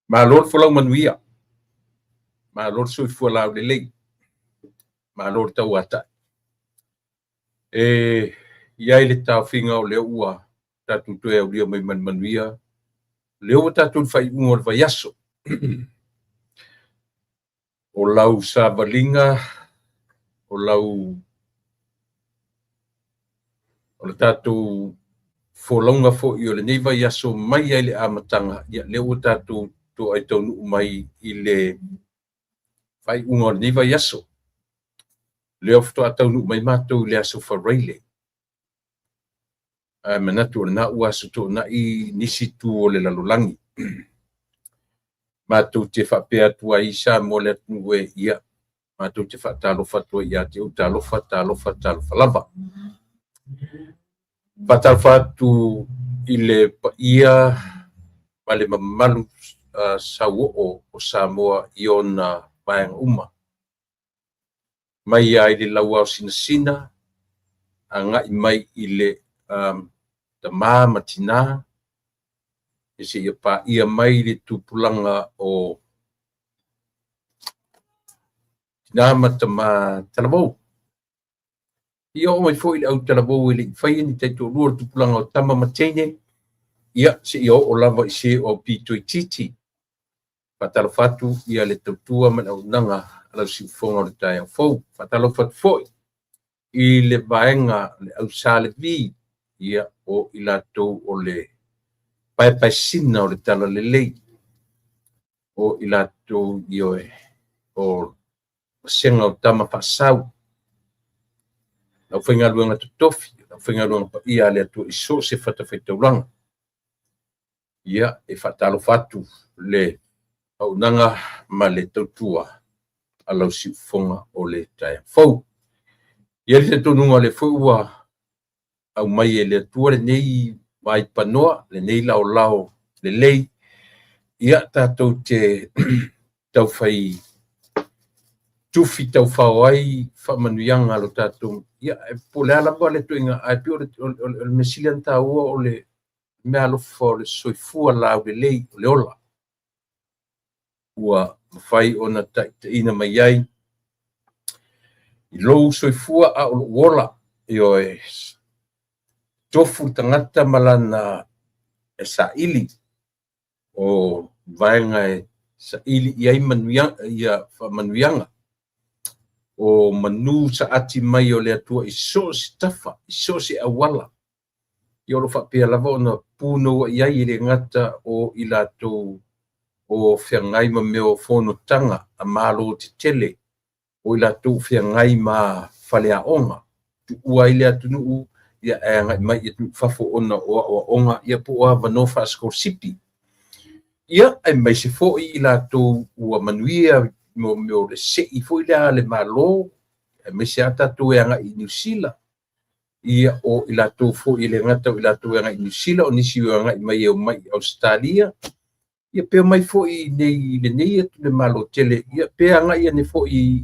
Malor fulau manuia. Malor sui fulau lelei. Malor tau ata. Iai le tau finga o leo ua. Tatu tue au lia mai manuia. Leo tatu fai ungo le vaiaso. O lau savalinga. O lau. O le tatu folaunga fo i o le nei vaiaso mai ai le amatanga. Ia leo tatu to ai tonu mai i le fai ungo le nei vaiaso. Leo fto atau nu mai matou le aso fareile. Manatu na ua suto na i nisi tu o le lalolangi. Matou te whapea tua i sa mo le atue ia. Matou te whatalofa tua ia te utalofa lava. Whatalofa tu i le ia ma le mamalu sau o Samoa i ona maeng uma. Mai ai le laua o sina a ngai mai i le ta matina e se ia pa ia mai le tupulanga o tina matama talabou. Ia o mai foi le au talabou i le fai ni te tōrua tupulanga o tama matene ia se ia o lava i se o pitoi titi. Fatalofatu ia le tautua man au nanga lau si fonga le tai au fou. Fatalofatu foi i le vaenga le au sale vi ia o i latou o le pai sina o le tala le lei o i latou i oe o senga o tama pasau lau whainga luanga tutofi lau whainga luanga pa ia le atu i so se whatawhaitauranga ia e fatalofatu le au nanga ma le tautua a lau si fonga o le tai fou. Ia le tonunga le fua au mai e le atua le nei mai panoa, le nei lao le lei. Ia tātou te tau fai tufi tau whao ai whamanuianga lo tātou. Ia e pole ala ba le tuinga ai pio le mesilian tā ua o le mea alofa o le soifua lau le lei o le ola. Ua mawhai ona ina mai ai. I lou soifua a o ola i oe tofu tangata malana e sa ili o vaenga e sa ili i ai manuianga o manu sa ati mai o le atua i so si tafa, i so si awala. I olo whapea lava o na puno i ai le ngata o i latou o whiangai ma meo whono tanga a malo te tele o i latou whiangai ma whale a onga. Tu ua i le atunuu ia e ngai mai i tu whafo ona o onga ia po a vanofa skor sipi. Ia ai mai se fo i latou ua manuia mo meo le se i fo i le malo e mai se ata tu e ngai i New Zealand. Ia o i latou fo i le ngata o i latou e ngai i New Zealand o nisi o ngai mai e o mai Australia. Ia pe mai fo i nei le nei atu le malo tele ia pe ngai ia ne fo i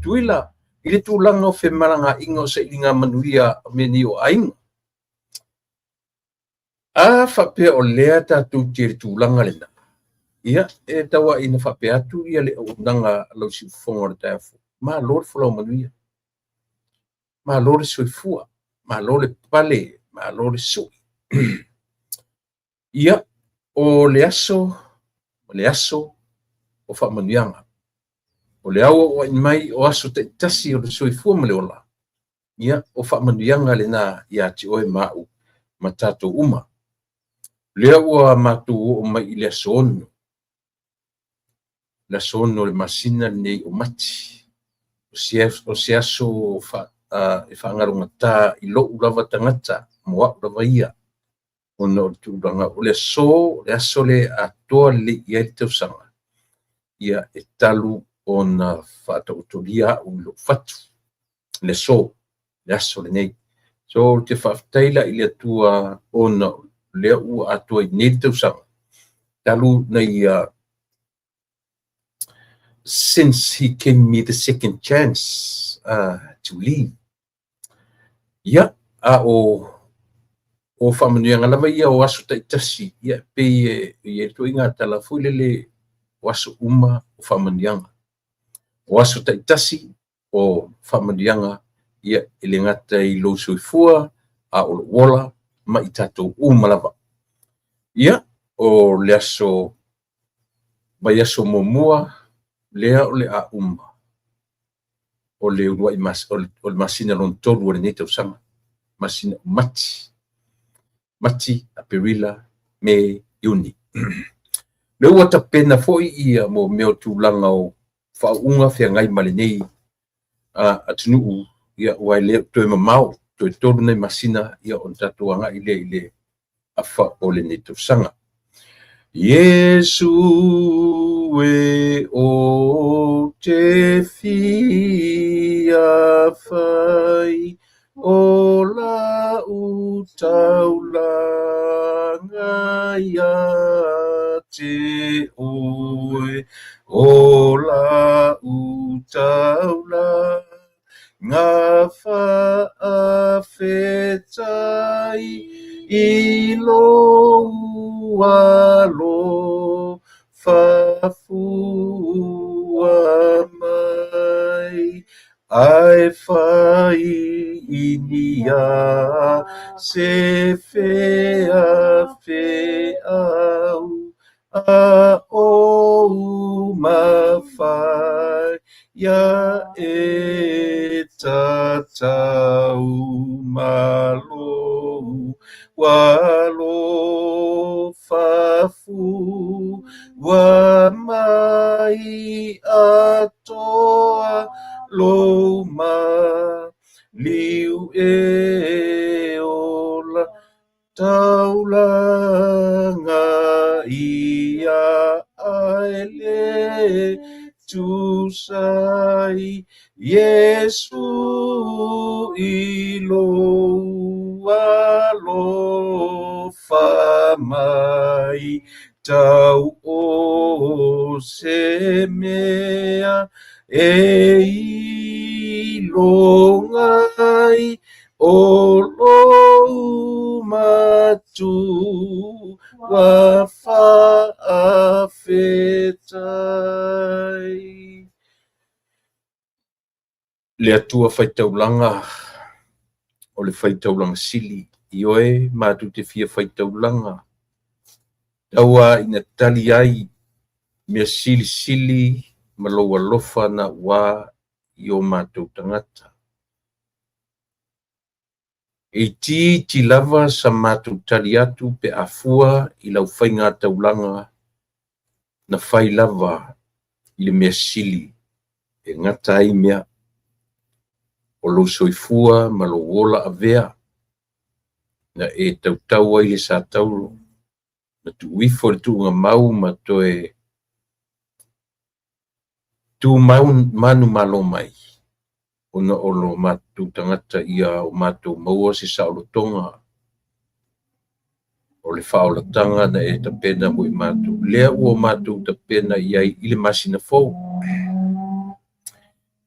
tuila i le tūlanga o whemaranga inga o sa ilinga manuia me ni o ainga. A whapea o lea tātou tere tūlanga lena. Ia e tawa ina whapea atu ia le o nanga lau si ufonga le taifu. Ma lor fulau manuia. Ma lor soifua. Ma lor pale. Ma lor sui. Ia o le aso o whamanuianga. O le awa o mai o aso te tasi o le soifua ma le ola. Ia o whamanuianga le nā ia ti oe mau ma tātou uma. Lea ua mātou o mai i le aso ono. Le aso ono le masina nei o mati. O se aso e whaangarunga tā i lo ulawa tangata moa ulawa ia. Ono o tūranga o le aso le atoa le ia i tausanga. Ia e talu ona whaatautoria o lo fatu. Le aso le nei. So te whaftaila i le atua ona lea ua atua i nei tausanga. Talu nei since he gave me the second chance to leave. Ia a o o whamanuianga lama ia o aso taitasi, ia pe e tu inga tala fuilele o aso uma o whamanuianga. O aso taitasi o whamanuianga ia ele ngata i lo soifua a o wola ma i tatou umalava. Ia o le aso mai aso momua lea o le a o le uruai o le masina lon tolu o le nei tausanga masina mati a perila me iuni. Le ua tapena foi ia mo meo tūlanga o whaunga whiangai male nei atunuu ia ua le toe mamau toe tolu nei masina ia on tatuanga ile afa o le nei tausanga. Yesu e o te fia fai o la utaulanga ia te oe o la utaulanga whaafetai i lo alo fafua mai ai fai inia se fea feau a o mawhai ia e tatau malo walo fafu wa mai atoa lo ma liu e ola taulanga ia aele tu sai Yesu ilo alo famai tau o semea e ilongai o lo matu wa faafetai. Le atua faitaulanga o le faitaulanga sili i oe matu te fia faitaulanga taua ina tali ai mea sili ma loa lofa na wā i o mātou tangata. E ti lava sa mātou tali atu pe afua i lau whainga taulanga na whai lava i le mea sili e ngata ai mea o lo soifua ma lo wola avea na e tautau ai le sa tauro na tu wifo le tu mau ma toe tu manu malo mai ona o lo matu tangata ia o matu maua se sa o tonga o le whaolatanga na e tapena mo i matu lea ua matu tapena iai i le masina fau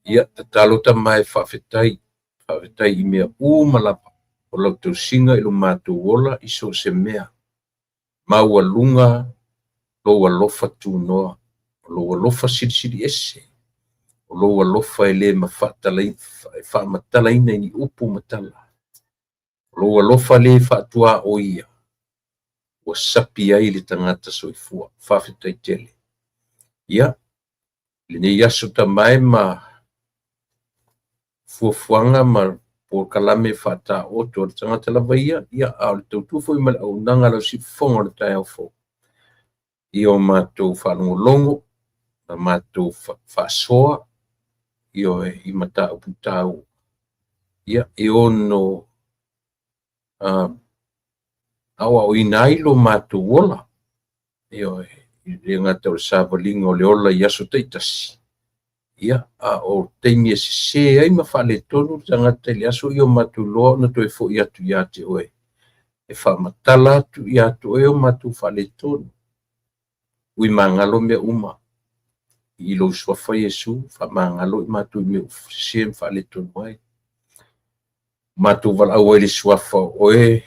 ia tatalo tamai whawhetai i mea malapa o lau tau singa i lo matu wola i so se mea maua lunga loa lofa tu noa loa lofa siri ese o loa lofa ele ma whamatalaina ni upu matala loa lofa le whaatua o ia ua sapi ai le tangata soifua whawhetai tele ia le nei aso tamai ma fuafuanga ma por kalame whata o to tangata lava ia au tau tufo i mala au nanga lau si fonga le tai au fo i o mātou whanongolongo na mātou whasoa i o i mata upu tau ia e ono awa o inailo mātou wola i o i ngata o sāwalinga o le ola i aso teitasi ia o teimi e se ai ma whale tonu tangata ili aso i o mātou loa na toi fo i atu i ate oe e whamatala atu i atu oe o mātou whale tonu ui mangalo mea uma i lo swafa Yesu fa mangalo i matu me sem fa le tonu ai matu val au ele swafa oe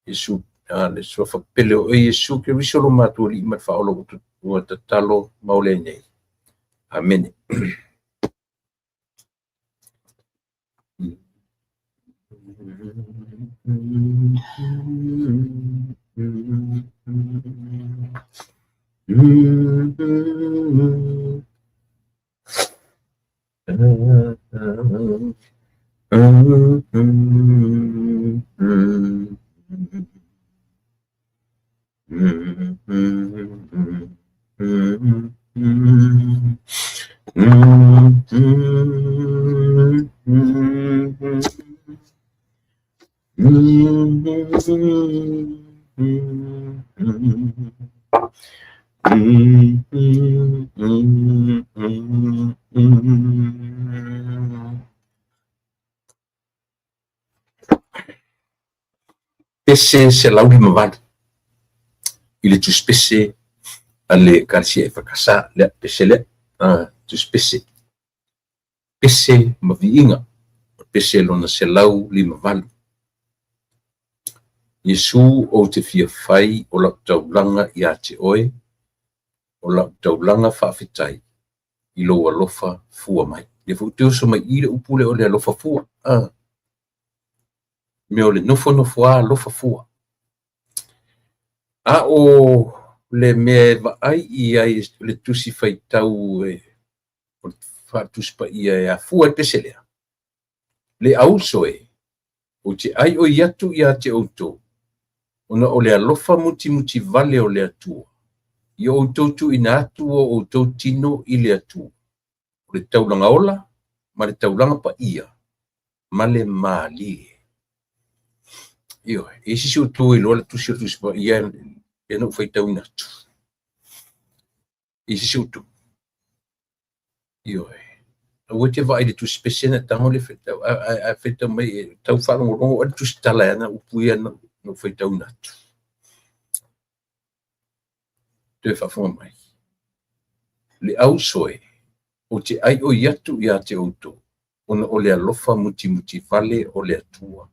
Yesu le sua whapele o Yesu ke risolo mātua li ima whaolo o tatalo maule nei. Amen. Pese se lauli mavali. Il est tout spécial. Ale kalsia e whakasa lea pese lea. Tu spese. Pese maviinga. Pese lona se lau lima vali. Yesu o te fia whai o la taulanga i a te oe. O la taulanga whawhitai. I lo alofa fua mai. Le fu te oso mai ire upule o le alofa fua. Me o le nofo a alofa fua. A o le mea va ai i ai le tusi whai tau e o whātus pa ia e a fua e pese lea. Le auso e o te ai o iatu i a te auto. Ona o le alofa muti vale o le atua. I o tautu ina atua o tau tino i le atua. O le taulanga ola, ma le taulanga pa ia. Ma le mali. Io, e si o tu i loa le tusi o tusi pa ia e no fai tau ina atu. E si o tu. Io, o te vai le tusi pesena tango le fai tau. A fai tau mai, tau whalongo rongo, o le tusi tala ana, upu ia no fai tau ina atu. Te whawhonga mai. Le au soe, o te ai o iatu i a te auto, ona o le alofa muti vale o le atua.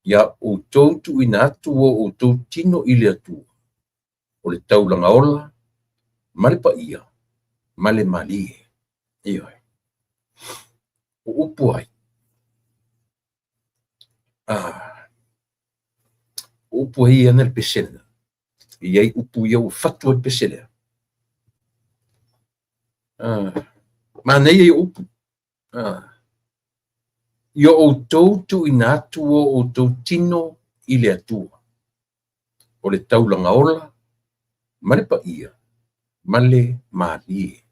Ia o tautu ina atua o tau tino i le atua. O le taulanga ola, male pa ia, male malie. Ia. O upu ai. Upu ai ana le pesena. Iai upu ia o fatu e pesena. Ma nei e upu. Ia o tautu ina atua o tau tino i le atua. O le taulanga ola, male pa ia, male malie.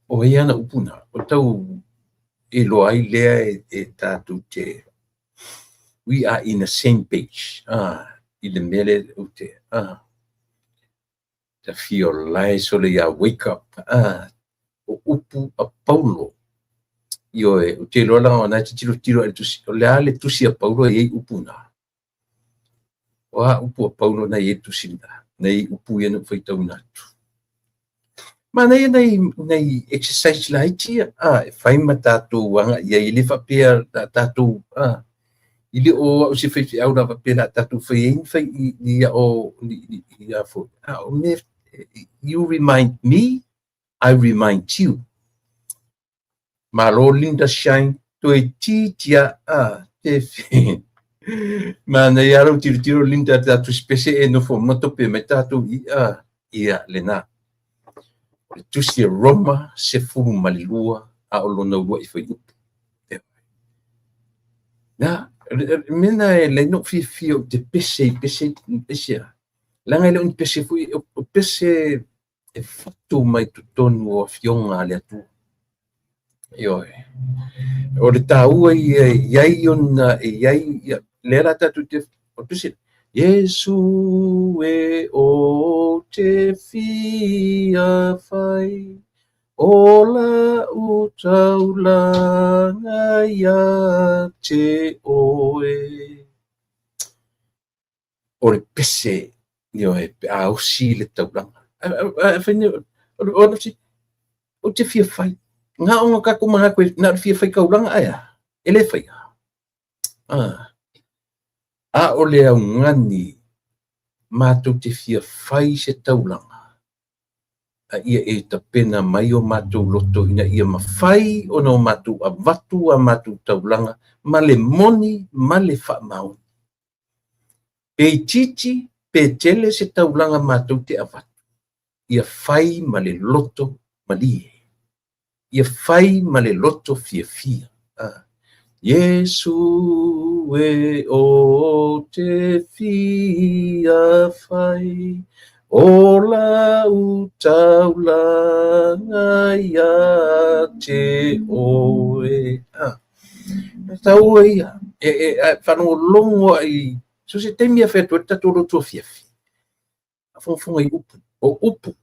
O e ana upuna, o tau e lo ai lea e tatu te. We are in the same page. I le mele o te. Te fio lai so le ia wake up. O upu a Paulo. Io e o te lo la ona te tiro e tusi. O le ale tusi a Paulo e upuna. O a upu a Paulo na e tusi na. Nei upu e no foi tau natu. Ma nei exercise la itia. E fai ma tātou wanga. Ia i le whapea tātou. Ili o se fai au na pena tatu fai ia o ia fo. You remind me, I remind you. Malo linda shine to e titia te fin. Ma na ia ro tiro linda tatu spese e no fo moto pe metatu ia lena. Tu si Roma se fu malilua a olona ua I fai. Na mena e le no fi o te pese. Langa le un pese fui o pese e fatu mai tu tonu o fionga le atu. Io o le taua iai ona iai le rata tu te o pese Yesu e o te fia fai ola utaulanga ia te oe. O le pese, io e au si le taulanga. O te fia fai. Nga onga kako maha koe, nga fia fai kaulanga aia. Ele fai. a o le augani matou te fia fai se taulanga a ia e tapena mai o matou loto ina ia mafai o no matou a vatu a matou taulanga ma le moni ma le whaamau pe titi pe tele se taulanga matou te avatu ia fai ma le loto malie ia fai ma le loto fia fia Yesu e o te fia fai o la utaulanga ia te oe. Tau ia, whanau longo ai, so se te mia whetua tatoro tua fia fia. Fonga i upu, o upu.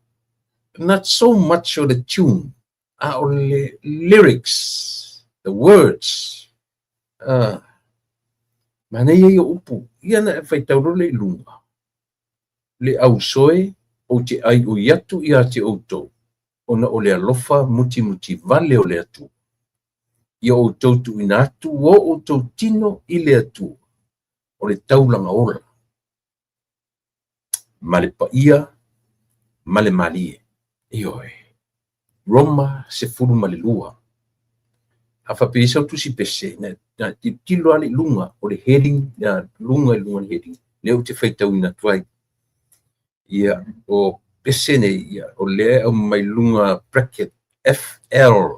Not so much of the tune, o le lyrics, the words. Mana ia ia upu, ia na whai tauro le lunga. Le au soe, o te ai o iatu ia te outou. Ona o le alofa muti muti vale o le atu. Ia outou tu ina atu, o outou tino i le atu. O le taulanga ola. Male pa ia, male malie. Ioe. Roma se furu male lua. Hafa pesa tu si pese, na tilo ale lunga, o le heading, na lunga e lunga heading. Leo te whai tau ina tuai. Ia, o pese nei, ia, o le au mai lunga bracket, FL,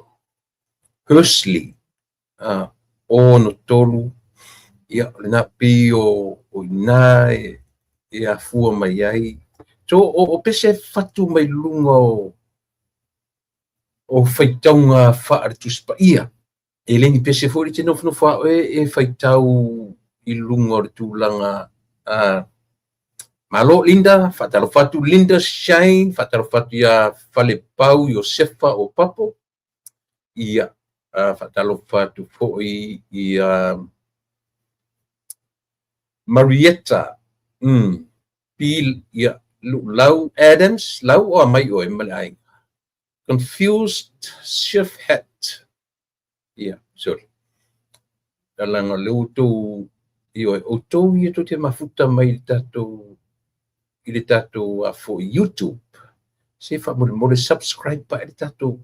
Hursley, o no tolu, ia, le na pi o ina e a fua mai ai. So, o pese fatu mai lunga o whai taunga whaare tuspa ia. E leni pese fori te nofu nofu e whai tau i lunga o le tūlanga malo Linda, whatalo fatu Linda Shine, whatalo fatu ia Fale Pau, Josefa o Papo, ia whatalo fatu foi ia Marietta, Pil ia Lau Adams, Lau o mai o e malai. Confused Chef Hat, ia, sorry. Talanga leu tau, ia o tau ia to te mafuta mai tatou i le tatou fo YouTube. Se fa mo le subscribe pa le tatou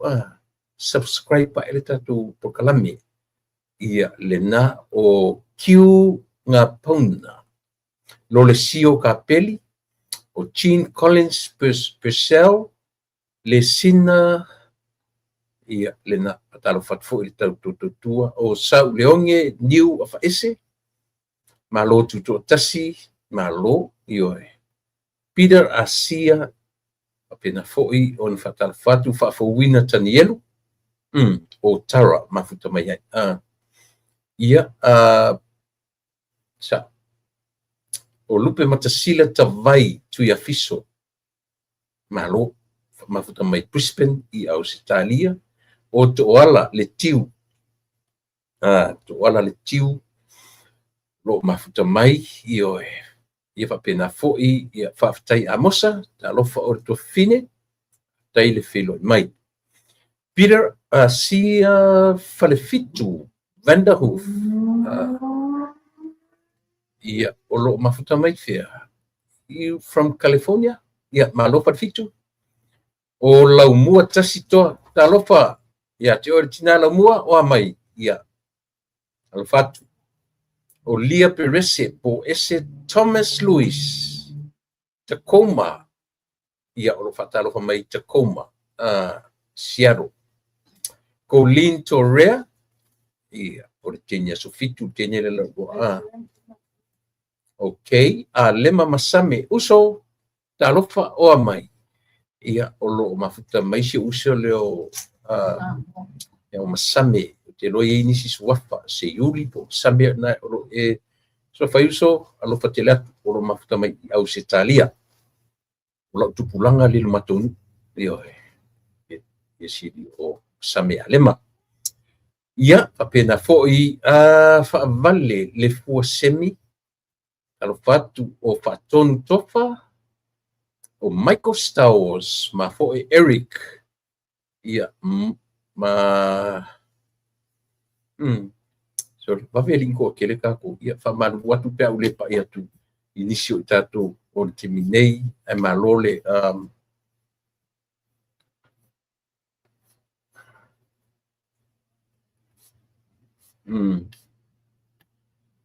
subscribe pa le tatou po kalame. Ia le na o Q nga pauna. Lo le sio ka peli o Gene Collins Purcell le sina ia le na talo fat fo i tatou tua o Sau Leonge New of Ese malo tuto tasi malo ioe. Peter Asia apena foi on fatal fatu fa wina tanielu o Tara mafuta mai ai ia sa o lupe matasila tavai tu ia fiso malo mafuta mai Brisbane i Australia o to ala le tiu lo mafuta mai ioe ia pena foi ia faafetai amosa talofa o le tofine tai le filo mai Peter Asia Falefitu Vanderhoof ia o lo mafuta mai fea you from California ia malo Falefitu o laumua tasi toa talofa ia te original laumua o mai ia alfatu o Lia Perese po ese Thomas Lewis Tacoma ia o fatalo fa mai Tacoma Seattle Colleen Torrea ia o le tenia sofitu tenia le logo okay lema masame uso talofa o mai ia o lo mafuta mai se uso leo o masame te loi ini si suafa se yuli po sambe na o so fai uso alo fatela o lo mafuta mai au se talia o lo tupulanga le matonu io e si o sambe alema ia apena foi fa vale le fu semi alo fatu o fatonu tofa o Michael Stowers ma foi Eric ia ma so va veli ko kele ka ko ia fa malu watu pe ule pa ia tu inisi o tatou o le timi nei e malole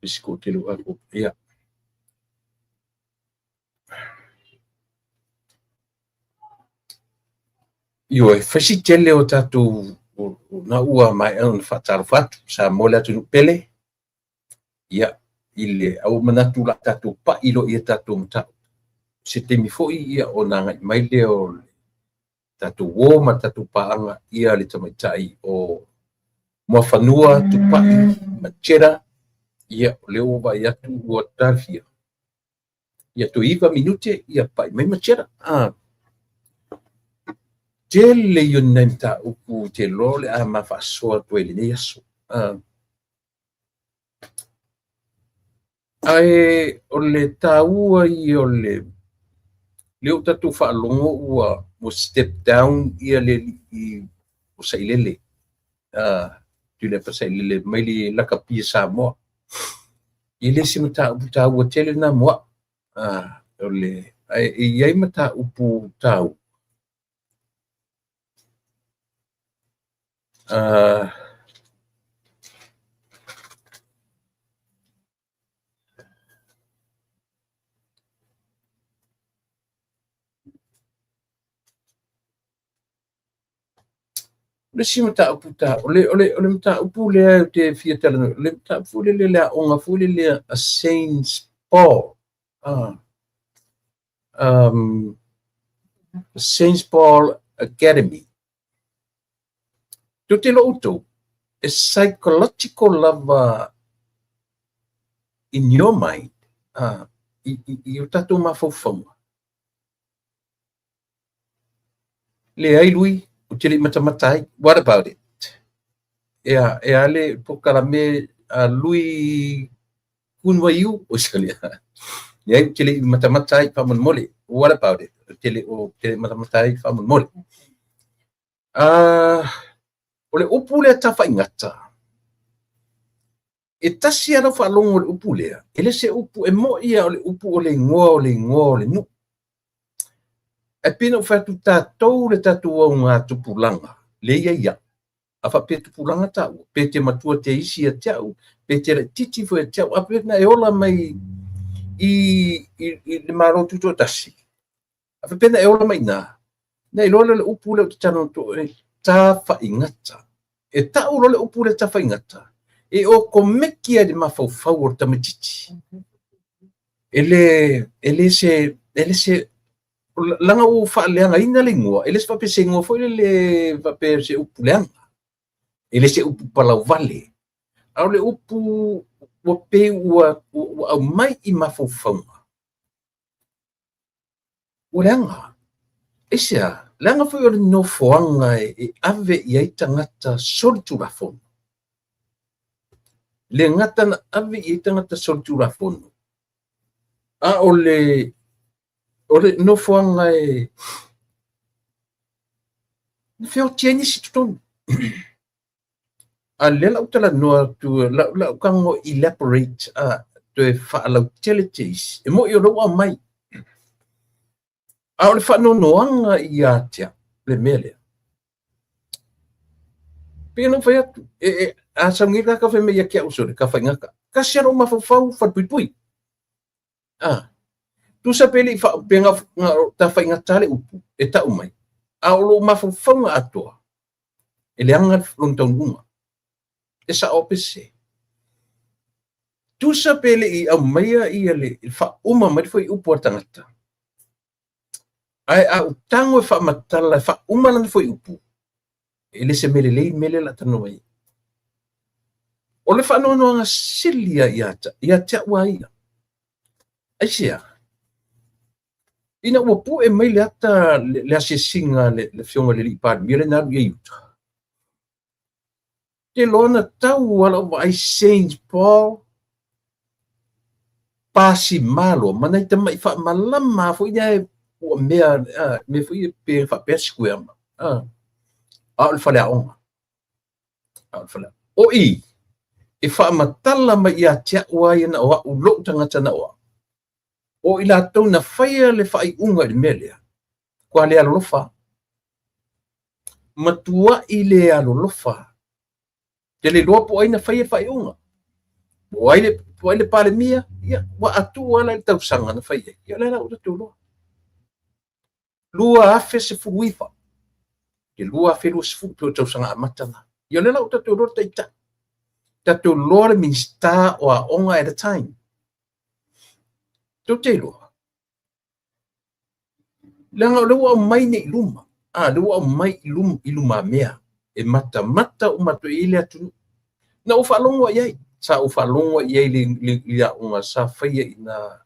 Isko telu aku ia io e fasi tele o tatou na ua mai on fataru fatu sa mola tu pele ia ile au manatu la tatou pa ilo ia tatou mta se temi foi ia o na ngai mai le o tatou o ma tatou paanga ia le tamaitai o mo fanua tu pa machera ia leo va ia tu o tafia ia tu iva minute ia pa mai machera tele yo nenta upu te lole a ma fa so to ele ne yaso ai o le taua i o le leo tatu fa longo ua mo step down ia le i o sailele tu le pa sailele mai le la kapia sa mo ile si mata upu ua tele na mo o le ai ai mata upu tau le si mata upu ta ole mata upu le te fia tala le mata upu le onga fu le a Saint Paul Saint Paul Academy tu te lo uto a psychological love in your mind i o tatu mafaufaunga le ai lui o te li matamatai what about it e ale pokala me lui kunwa iu o salia ia te li matamatai famun mole what about it te li matamatai famun mole o le upu le tafa ingata e tasi ana whalongo le upu lea ele se upu e mo ia o le upu o le ingoa o le nu e pina o whatu tātou le tātou au ngā tupulanga le ia a wha pe tupulanga tau pe te matua te isi a teau pe te le titi fo e teau a pe na e ola mai i le maro tuto tasi a wha pena e ola mai na i lola le upu le o te tano to e tā whaingata e tau lo le upu le tā whaingata e o ko meki a de mafau o tamatiti ele se langa o fa leanga ina le ngoa ele se fa pe se ngoa foi le fa pe se upu leanga ele se upu palau vale au le upu o pe ua au mai i mafau o leanga isia leanga foi o le no foanga e ave i ai tangata solturafon le ngata na ave i tangata solturafon ole no foanga e feo tieni si tuton a lela utala noa tu la kango elaborate to e fa la utilities e mo yo lo mai a ole fa no noanga i atia le mele pino fa a sangira ka fe me ya kia usore ka fa ngaka ka sero ma fa fa pui tu sa peli fa penga ta fa ngatale upu e ta umai a lo ma fa atoa ele anga lontongunga e sa opese tu sa peli i a maia i ele fa uma mai foi upu tangata ai a utango fa matala fa uma lan foi upu ele se mele la tano mai o le fa no nga silia ia ta waia aisia ina ua pu e mai le ata le asesinga le fionga le lipa mire na ia yuta te lona tau wala ai Saint Paul pasi malo mana i tamai fa malama fo ia o mea me fo ia pe fa pesquer al fale onga al fale o i e whaamatala ma ia tia ua ia na oa ulo tangata na oa. O ila tau na whaia le whai unga i melea. Kua le alolofa. Matua i le alolofa. Te le loa po aina whaia unga. Po aile pale mia, ia, wa atu ala i tau sanga na whaia. Ia le la uta tu loa. Lua afe se fuifa. Ke lua afe lua se fuifa tau sanga amatanga. Ia le la uta tu loa taita. Tatu loa means ta o a onga at a time. Tau te loa. Langa lewa o mai ne iluma. Lewa o mai iluma mea. E mata o mato ile atu. Na ufa longo iai. Sa ufa longo iai le unga sa whaia ina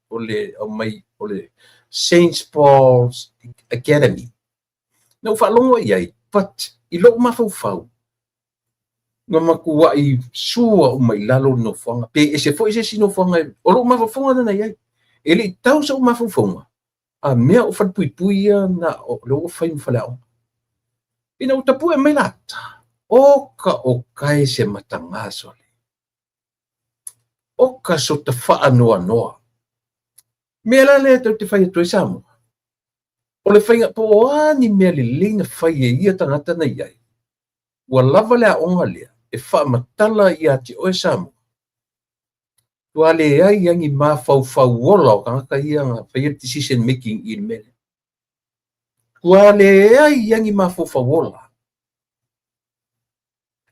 ole o mai ole St. Paul's Academy. Na ufa longo iai. But ilo mafau. Nga makua i sua o mai lalo no whanga. Pe e se fo i se sino whanga. Olo mafafonga na iai. Ele tau sa o mafafonga. A mea o whanpuipuia na o leo whai mwhaleo. Ina utapua mai lata. Oka o kai se matangaso. Oka so te wha noa. Mea la lea tau te whai atu e Samoa. O le whainga po ani mea le leina whai e ia tangata na iai. Ua lava lea onga lea. E wha matala i ati o e Samoa. Tua le ai yangi ma fau ola o kanga ia nga whai decision making i mele. Tua le ai yangi ma fau ola.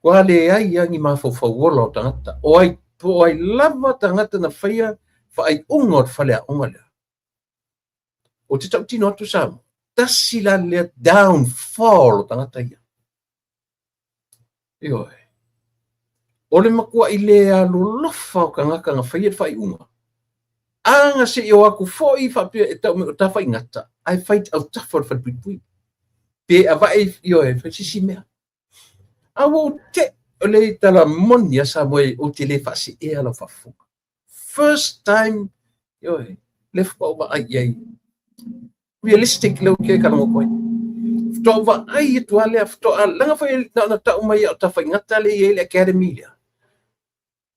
Tua le ai yangi ma fau ola o tangata. O ai lava tangata na whaia whai unga o whalea onga lea. O te tau tino atu Samoa. Tasi la lea downfall o tangata ia. Ioi. O le makua i lea lolofa o kangaka nga whai unga. Anga se i o aku fōi whapia e tau me o tawhai ngata. Ai whai au tawhai whai. Pe a vai i o e whai sisi mea. Awo te o le tala monia sa moe o te le whasi e ala whafunga. First time i o e le whaua ai ai. Realistic leo ke kanongo koe. Fto wa ai e tualea fto a langa whai na tau mai o tawhai ngata le i le academy lea.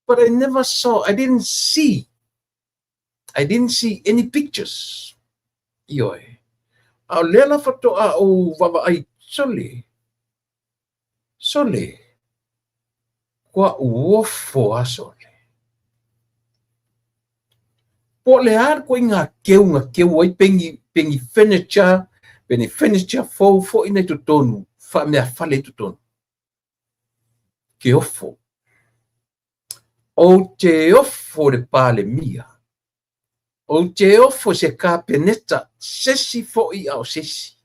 But I never saw, I didn't see any pictures. Ioi. Au lela fato a o wawa ai sole. Kwa uofo a sole. Po le ar ko nga keu ai pengi furniture fo ina tu tonu. Fa mea fale tu tonu. Ke ofo. O te ofo de pale mia. O te ofo se ka peneta sesi fo i au sesi.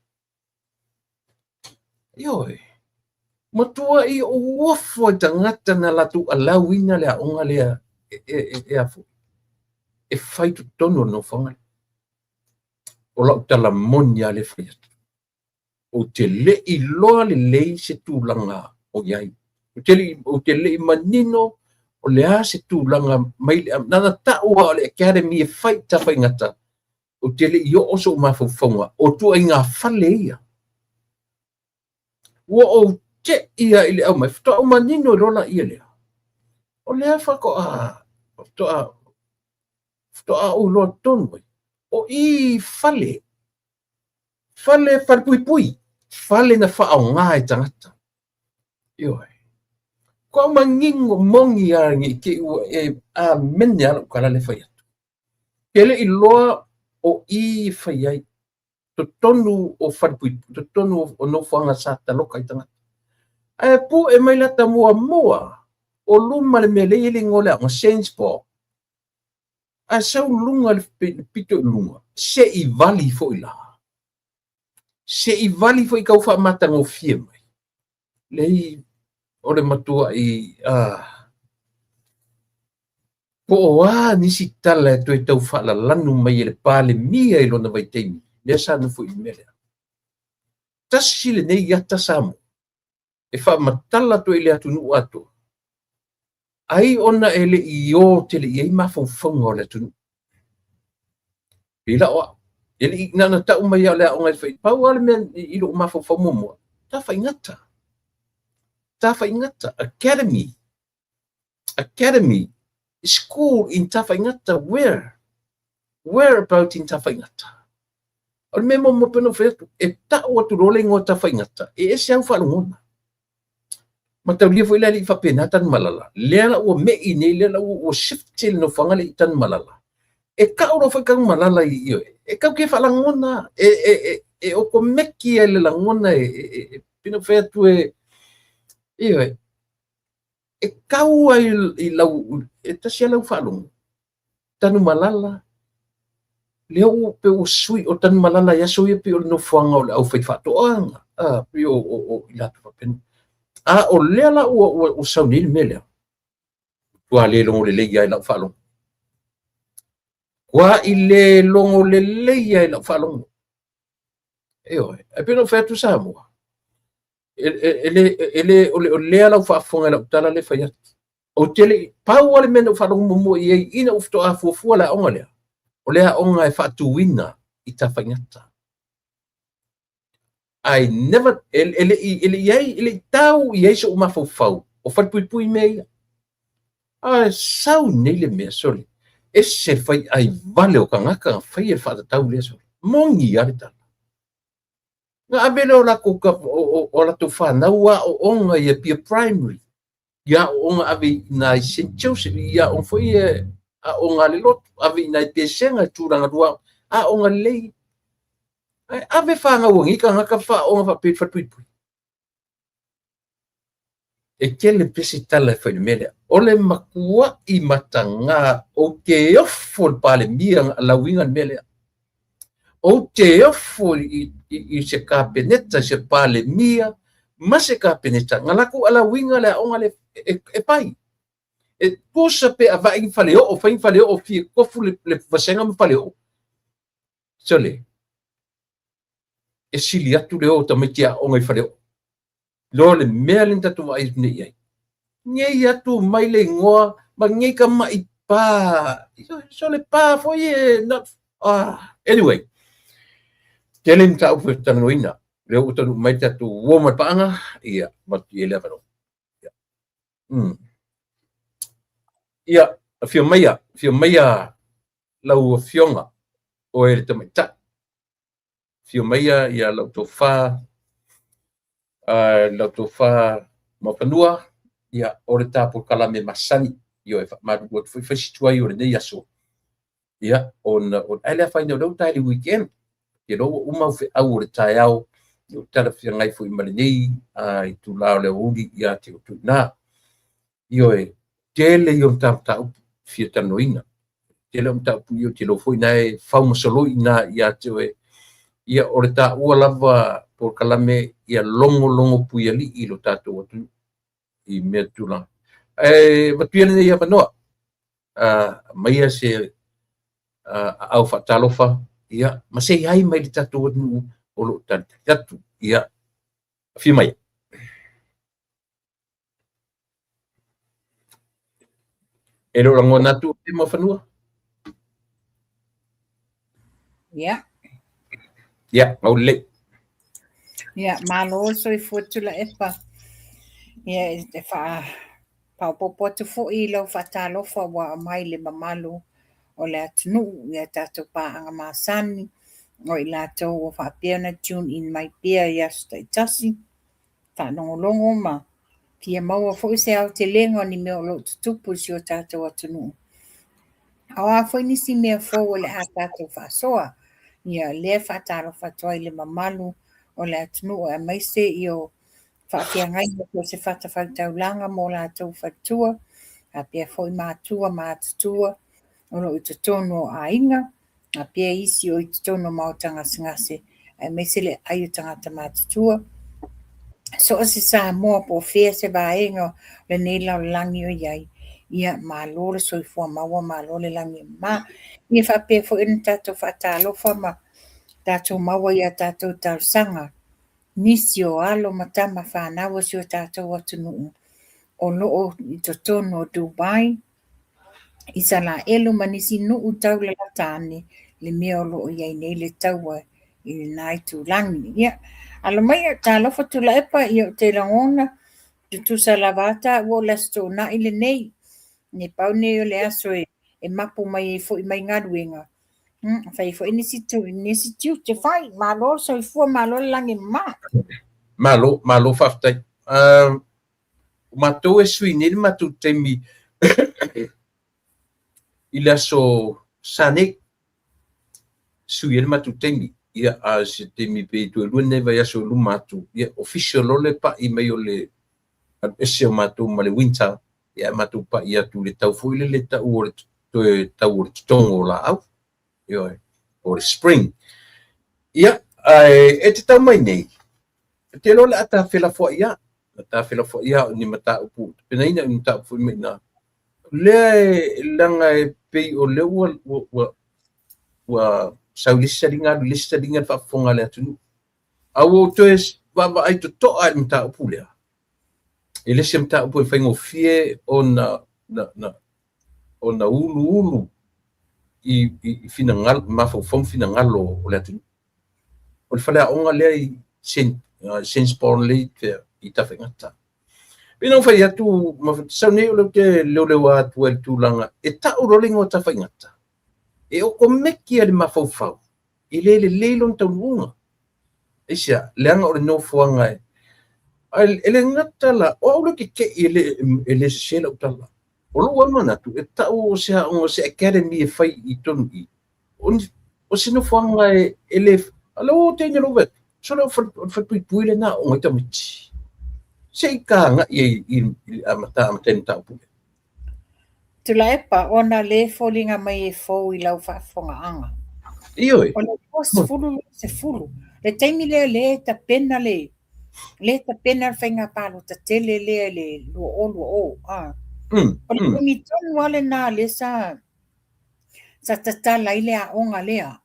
Ioi. Matua i o ofo tangata na latu alawina lea onga lea e afu. E fai tu tono no whanga. O lau tala monia le whai atu. O te le i loa le lei se tūlanga o iai. O te le i manino o le a se tūlanga mai le nana taua o le academy e whai tawhai ngata. O te le i o oso mawhauwhaunga. O tua i ngā whale ia. Ua o te ia i le au mai. Ftoa o manino rola ia lea. O lea whako Ftoa o loa tonu. O i whale. Whale wharpuipui. Whale na whaao ngā e tangata. Ioi. Ko mangingo mongi arangi ke a mene ala ukala le whai atu. Kele i loa o i whai ai. To tonu o wharpuipui. To tonu o no whanga sa taloka i tangata. Ai pu e mai lata mua. O luma le mea leile ngole a St. Paul. A sau lunga le pito lunga. Se i vali fo i la. Se i vali fo i kau wha matanga o fie mai. Lei o le matua i po o nisi tala e toi tau wha la lanu mai e le pale mia i lona vai teimi. Lea sa nufu i mele. Tasi le nei yata Samoa. E wha matala to i le atu nu ato. Ai ona ele i o te le i ei mawhauwhaunga o le tunu. Pila oa. Ele i nana tau mai au lea o ngai whai. Pau ale mea i lo mawhauwhaunga mua. Ta whai ngata. Academy. academy, school in Tafaingata, where about in Tafaingata? O me mo peno fetu e ta o tu role ngo Tafaingata e ese au falungona. Matau lia foi lali fa pena tan malala. Lela o me ine lela o shift til no fangale tan malala. E ka oro fa kang malala i e ka ke falangona e o ko meki ele langona e pino fetu e kau i lau e tasi lau falung tanu malala leo pe o sui o tanu malala ya so pe o no fanga o au fai fatoanga pe o ila pa pen o lela o sauni mele wa le longo le ya ila falung wa ile longo le ya ila falung e pe no fetu samu ele o le la fa fonga la tala le fai o tele pa o le meno fa longo mo ye ina ufto a fu la onga le o le onga e fa tu wina i Tafaingata. I never ele tau ye so ma fau o fa pui me sau nele me soli e se fai ai vale o kangaka fai e fa tau le so mongi alita nga abelo la ko o la to fa na wa o onga ye pia primary ya onga ave na St. Joseph ya on foi a onga le lot ave na pesenga turanga dua a onga le ave fa nga wongi ka nga fa onga fa pit fa pui e kele pesi tala fa mele ole makua i matanga o ke ofo pale mia la winga mele o te ofo i se kapeneta se pale mia ma se kapeneta ngalaku ala winga le onga le e pai e posa pe ava in fale o fa in fale o fi kofu le vasenga me fale o sole e sili atu le o tamatia onga i fale o lo le mele tatu vai ni ai ngai atu mai le ngoa ma ngai ka mai pa sole pa foi anyway Telim ta ufu tanuina le o tanu mai tatu wo ma paanga ia ma ele fa ia fio maia lau fionga o e te maita fio maia ia lau tofa ma panua ia o le tapu kalame masani io e ma do foi situa io le aso ia on ele fa no do tai weekend ia do uma fe au le tai au io tala fia ngai foi malinei ai tu lao le uli ia te tu na io e tele io tau fia tanoina tele tau io te lo foi nai fa mo solo ina ia te ia o le ta ua lava por kalame ia longo pui ali i lo tatou atu i mea tula matuia nei ia manoa maia se au faatalofa ia ma sei ai mai le tatou atu o lo tatu ia fi mai e lo langona atu e mafanua ia maule ia malo so i futula epa ia e fa paupopo tu fo i lo faatalofa wa mai le mamalu o le atunu ia tatou paanga masani o i latou o faapea tune in mai pea ia taitasi faalogologo ma pia maua foʻi se ao te lenga ni mea o loo tutupu si o tatou atunuu auā foi nisi mea fou o le a tatou faasoa ia lea faatalofa atu ai le mamalu o le atunuu e maise i o faafeagai o se fatafaitaulaga mo latou faitua a pea foʻi matua matutua o loo i totonu o aiga a pea isi o i totonu ma o tagasegase e maise leʻai o tagata matutua so o se Samoa po fea se vaega lenei lalolagi o iai ia malo le soifua maua malo le lagi ma ia faapea foʻi na tatou faatalofa ma tatou maua ia tatou talosaga nisi o alo ma tama fanaua si o tatou atunuu o loo i totonu o Dubai i Salaelu ma nisi nuu taulalata le mea o loo iai nei le taua i lenā tulagi ia alo mai talofa tulaepa ia o te lagona tutusa lava taʻua o le asotonaʻi lenei Ni pau ne o le aso e mapu mai fo i mai ngaruenga. Fai fo inisi tiu te fai malo so i fu malo langi ma. Malo faftai. Matou e sui ni matou temi. Il aso sanek sui el matou temi. Ia a se temi pe tu lune vai aso lu matou. Ia official ole pa i mai ole ese o matou ma le winter. Ia matou pa ia tu le tau foi le tau o tau o tongo la au. Ia o spring. Ia e te tau mai nei. Te lo le ata fela fo ia. Ata fela fo ia ni mata upu. Pena ina ni mata fo mai na. Le langa e pe o le wa saulisa linga fa fonga le atu. Au to es va ai to ai mata upu le. Ele se mta upu fa ngo fie ona na ulu i fina ngal ma fo fina ngalo o le atu. O le fale onga le sen spawn le i ta fengata. Pina fa ia tu ma sa ne o ke le wa tu el tu langa e ta o rolling o ta fengata. E o komeki ale ma fo ile le lon ta lunga. Isia leanga o no fuanga ele ngata la o lo ke ele se la utala. O lo wa mana tu e ta o se academy e fai i tonu i. O se no fuanga ele alo te ni lo vet. So lo fa puile na o ngata miti. Sei ka nga i amata ta pu. Tu la epa ona le folinga mai e fo i lau whaafonga anga. Ioi. O le fulu se fulu. Le taimi le ta pena le ta pena whainga palo ta tele le luo o. O le mi tonu wale nā le sa tatala i le a onga lea.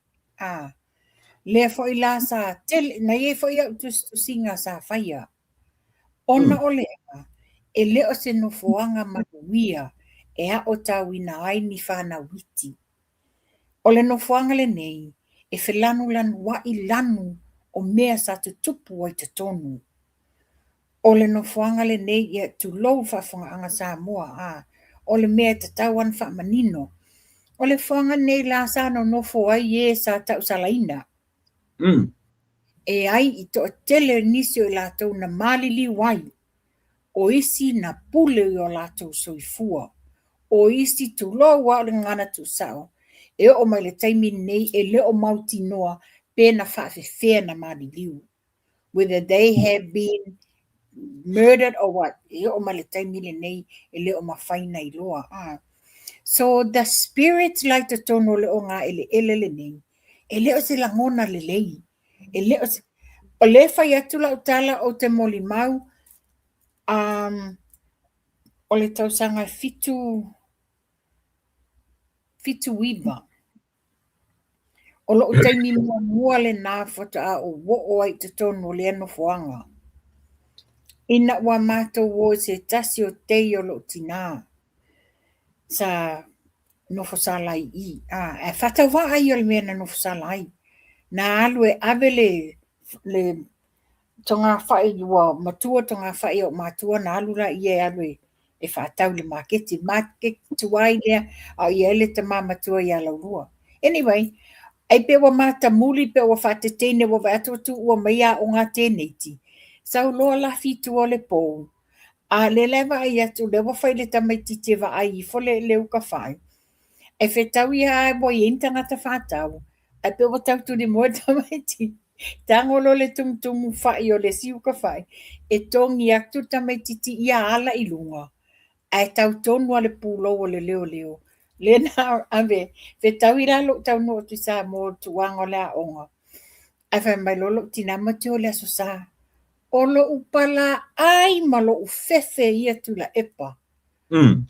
Le fo i la sa tele, na ye fo i au tu singa sa whaia. Ona o lea, e leo se no foanga manuia, e a o tau ina ai ni whana witi. O le no foanga le nei, e whelanu lanu wa i lanu o mea sa tu tupu ai te tonu. O le no foanga le nei, ia tu lou whafonga anga sa mua, o le mea te tauan wha manino. O le foanga nei la sa no fo ai e sa tau salaina. E ai i to tele nisi o la tau na malili wai. O isi na pule o lato soifua. O isi tu loa wa o le ngana tu sao. E o mai le taimi nei e le o mauti noa pe na whaafewhea na maliliu. Whether they have been murdered or what. E o mai le taimi le nei e le o mawhaina i loa. So the spirit like to tono le o ngā ele le nei. E le o se langona le lei. E le o le whai atu la utala o te moli mau. O le tausanga fitu wiva. O lo taimi mua le nā whata o wo ai te tono le ano fuanga. Ina wa mātou wo se tasi o tei o lo tina. Sa nofo salai i. E whata wa ai o le mea na nofo salai. Na alu e ave le tonga whai wa matua tonga whai o matua na alu la i e alu e whaatau le maketi tuai lea au i ele te mamatua i ala urua. Anyway, ai pe wa mata muli pe wa whate tene wa vato tu ua maia o ngā tēneiti. Sau loa la fitu o le pou. A le lewa ai atu le wa whai le tamaiti te wa ai i fole le uka whai. E whetau i hae mo i intanga ta whatau. Ai pe wa tau tu ni mua tamaiti. Tangolo le tumutumu whai o le si uka whai. E tongi aktu tamaiti i a ala i lunga. Ai tau tonu ale pūlo o le leo. Le nā ave, fe tau i ralo tau no tu sa mo tuanga le a onga. Ai whai mai lolo tina mati o le aso sa. O lo upala ai ma lo ufefe ia tu la epa.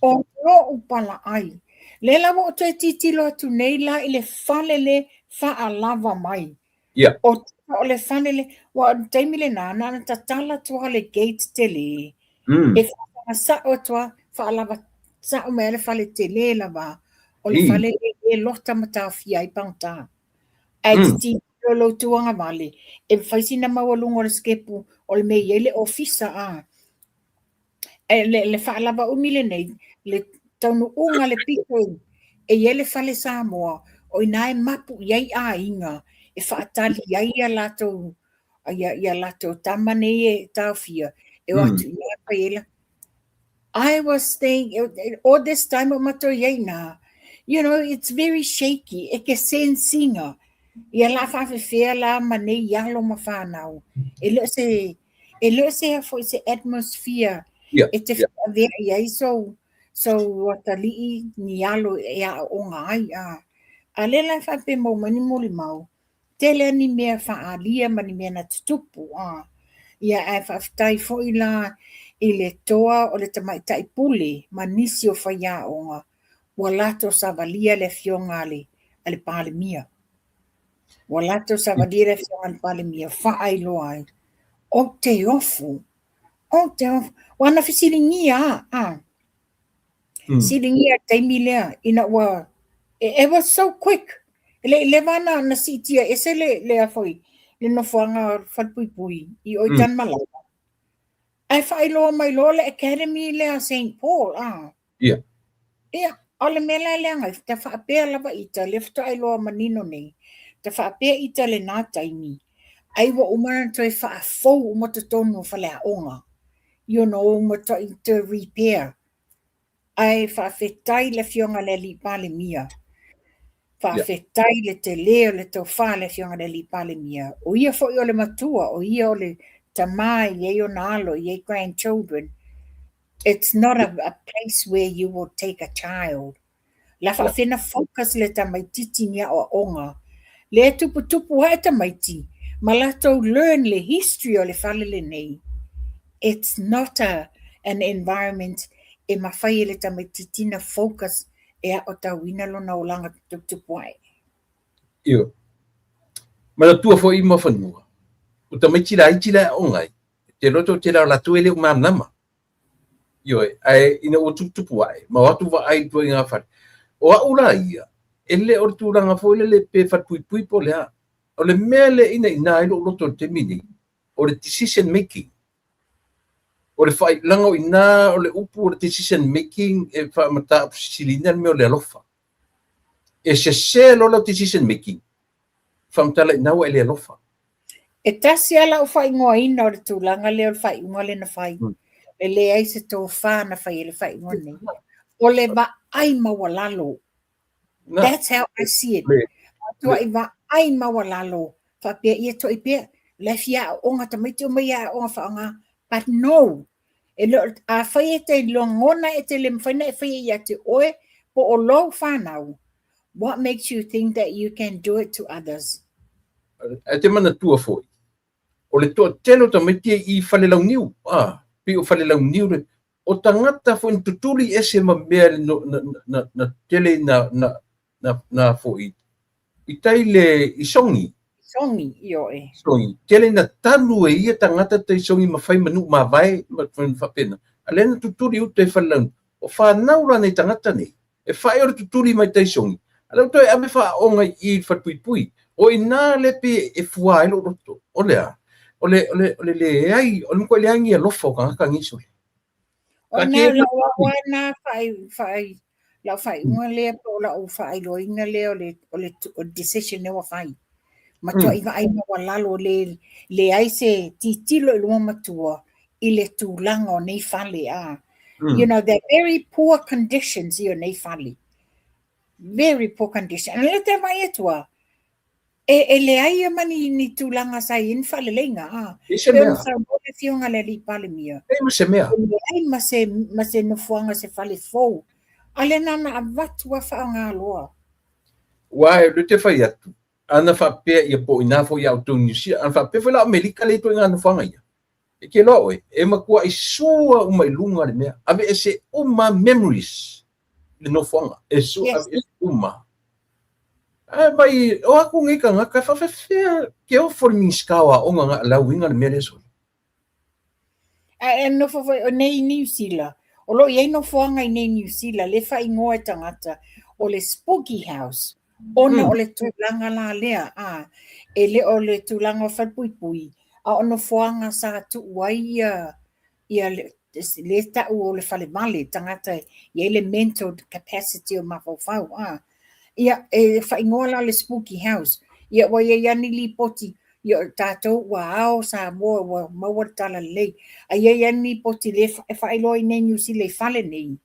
O lo upala ai. Le la mo to e titilo atu nei la i le fale le wha lava mai. O le fale le, wa taimi le nana ta tala tua le gate te le. E wha sa o tua wha lava sa o mea le fale te le lava. O le fale e lota mata fia i pangta. Ai titi lo tuanga vale. E whaisina mawalunga o le skepu o le mei le ofisa a. E le wha lava umile nei le taunu unga le piko e ele fale Samoa o inae mapu iai a inga e whaatali iai a lato ia lato tamane e tawhia e watu ia paela. I was staying all this time o mato iai na, you know, it's very shaky e ke sensinga ia la whawhewhea la mane ialo ma whanau e le se fo se atmosphere e te whawea iai so watali'i ni alo e a o ngai a le la whape mo mani moli mau tele ni mea whaalia mani mea na tutupu ia e whaftai fo i la i le toa o le tamaitai pule ma nisi o whaia o ngā walato savalia le fionga ale pale mia walato savalia le fionga ale pale mia whaai loai o te ofu wana fisilingia silingia taimi lea ina wa it was so quick le vana na sitia ese le afoi le no fuanga fatpui i o tan malala ai fai lo mai lo le academy le St Paul ole mela le ngai te fa pe la ba ita left ai lo manino nei te fa pe ita le na taimi ai wa umana toi fa fo mo te tonu fa le onga you know mo to repair ai fa fetai le fionga le li pale mia fa fetai le te leo le to fa le fionga le li pale mia o ia fo yo le matua o ia o le tamai ye yo nalo ye grandchildren it's not a place where you will take a child la fa fina focus le tamaititi nia o onga le tupu ha tamaiti malato learn le history o le fale le nei it's not an environment e mawhai le tamaititi na focus e o tawina lo na olanga tupu ai io ma tua fo i ma fanua o tamaiti la itila o ngai te roto te la tuele o mamnama io ai ina o tupu ai ma watu va ai tu nga fa o ula ia ele o tu langa fo le pe fa pui po le o le mele ina i lo to te mini o le decision making o le fai langa ina o le upu o le decision making e fa mata silina me o le lofa e se lo decision making fa mata le na o le lofa e tasi ala o fai ngoa ina o le tūlanga leo le fai ngoa le na fai e le ai se tō whāna fai le fai ngoa nei o le va ai mawalalo that's how I see it tua i va ai mawalalo fa pia ia to i pia le fia o ngata mai te o mai a o ngā but no e lo a fai e te longona e te lemwhaina e fai ia te oe po o lo whanau what makes you think that you can do it to others e te mana tua foi o le toa telo tamaiti i whale lau niu pi o whale lau niu o tangata fo in tutuli ese ma mea na tele na foi i taile i songi io e songi tele na tanu e ia tangata te songi ma whai manu ma vai ma whapena alena tutuli u te whalau o whanau rana i tangata nei e whai ora tutuli mai te songi alau toi ame wha onga i whatpui o ina le pe e fuai lo roto o lea o le ai o le ko le angi lofa ka ngiso o na la wana fai la fai un le po la o fai lo inga le o decision ne wa fai ma to i ai ma wala lo le ai se titilo lo matua i le tulanga o nei fale you know they're very poor conditions here nei fale very poor condition and let them etua e le ai mani ni tulanga sai in fale lenga pero sa mo le fionga le li pale mia e se mea ai ma se no fuanga se fale fo ale na avatu wa fa nga loa wa le te fai atu ana fa pe ia po ina fo ia tu ni si ana fa pe la america le to ngana fuanga ia e ke lo e ma kua i sua uma lunga le mea ave ese uma memories le no fuanga e su ave uma mai o aku ngi ka ngaka fa ke o for mi skawa o nga la winga le mele so no fo nei New Zealand o lo ye no fuanga i nei New Zealand le fa ingoa tangata o le spooky house ona o le tulanga la lea e le o le tulanga fa pui a ono fuanga sa tu wai ia le ta'u o le whale male tangata i le mental capacity o mawhau. Ia e whaingoa la le spooky house. Ia wa ia yani li poti. Ia tātou wa ao sa mua wa maua tala lei. A ia yani poti le whailoi nei nyusi le whale nei.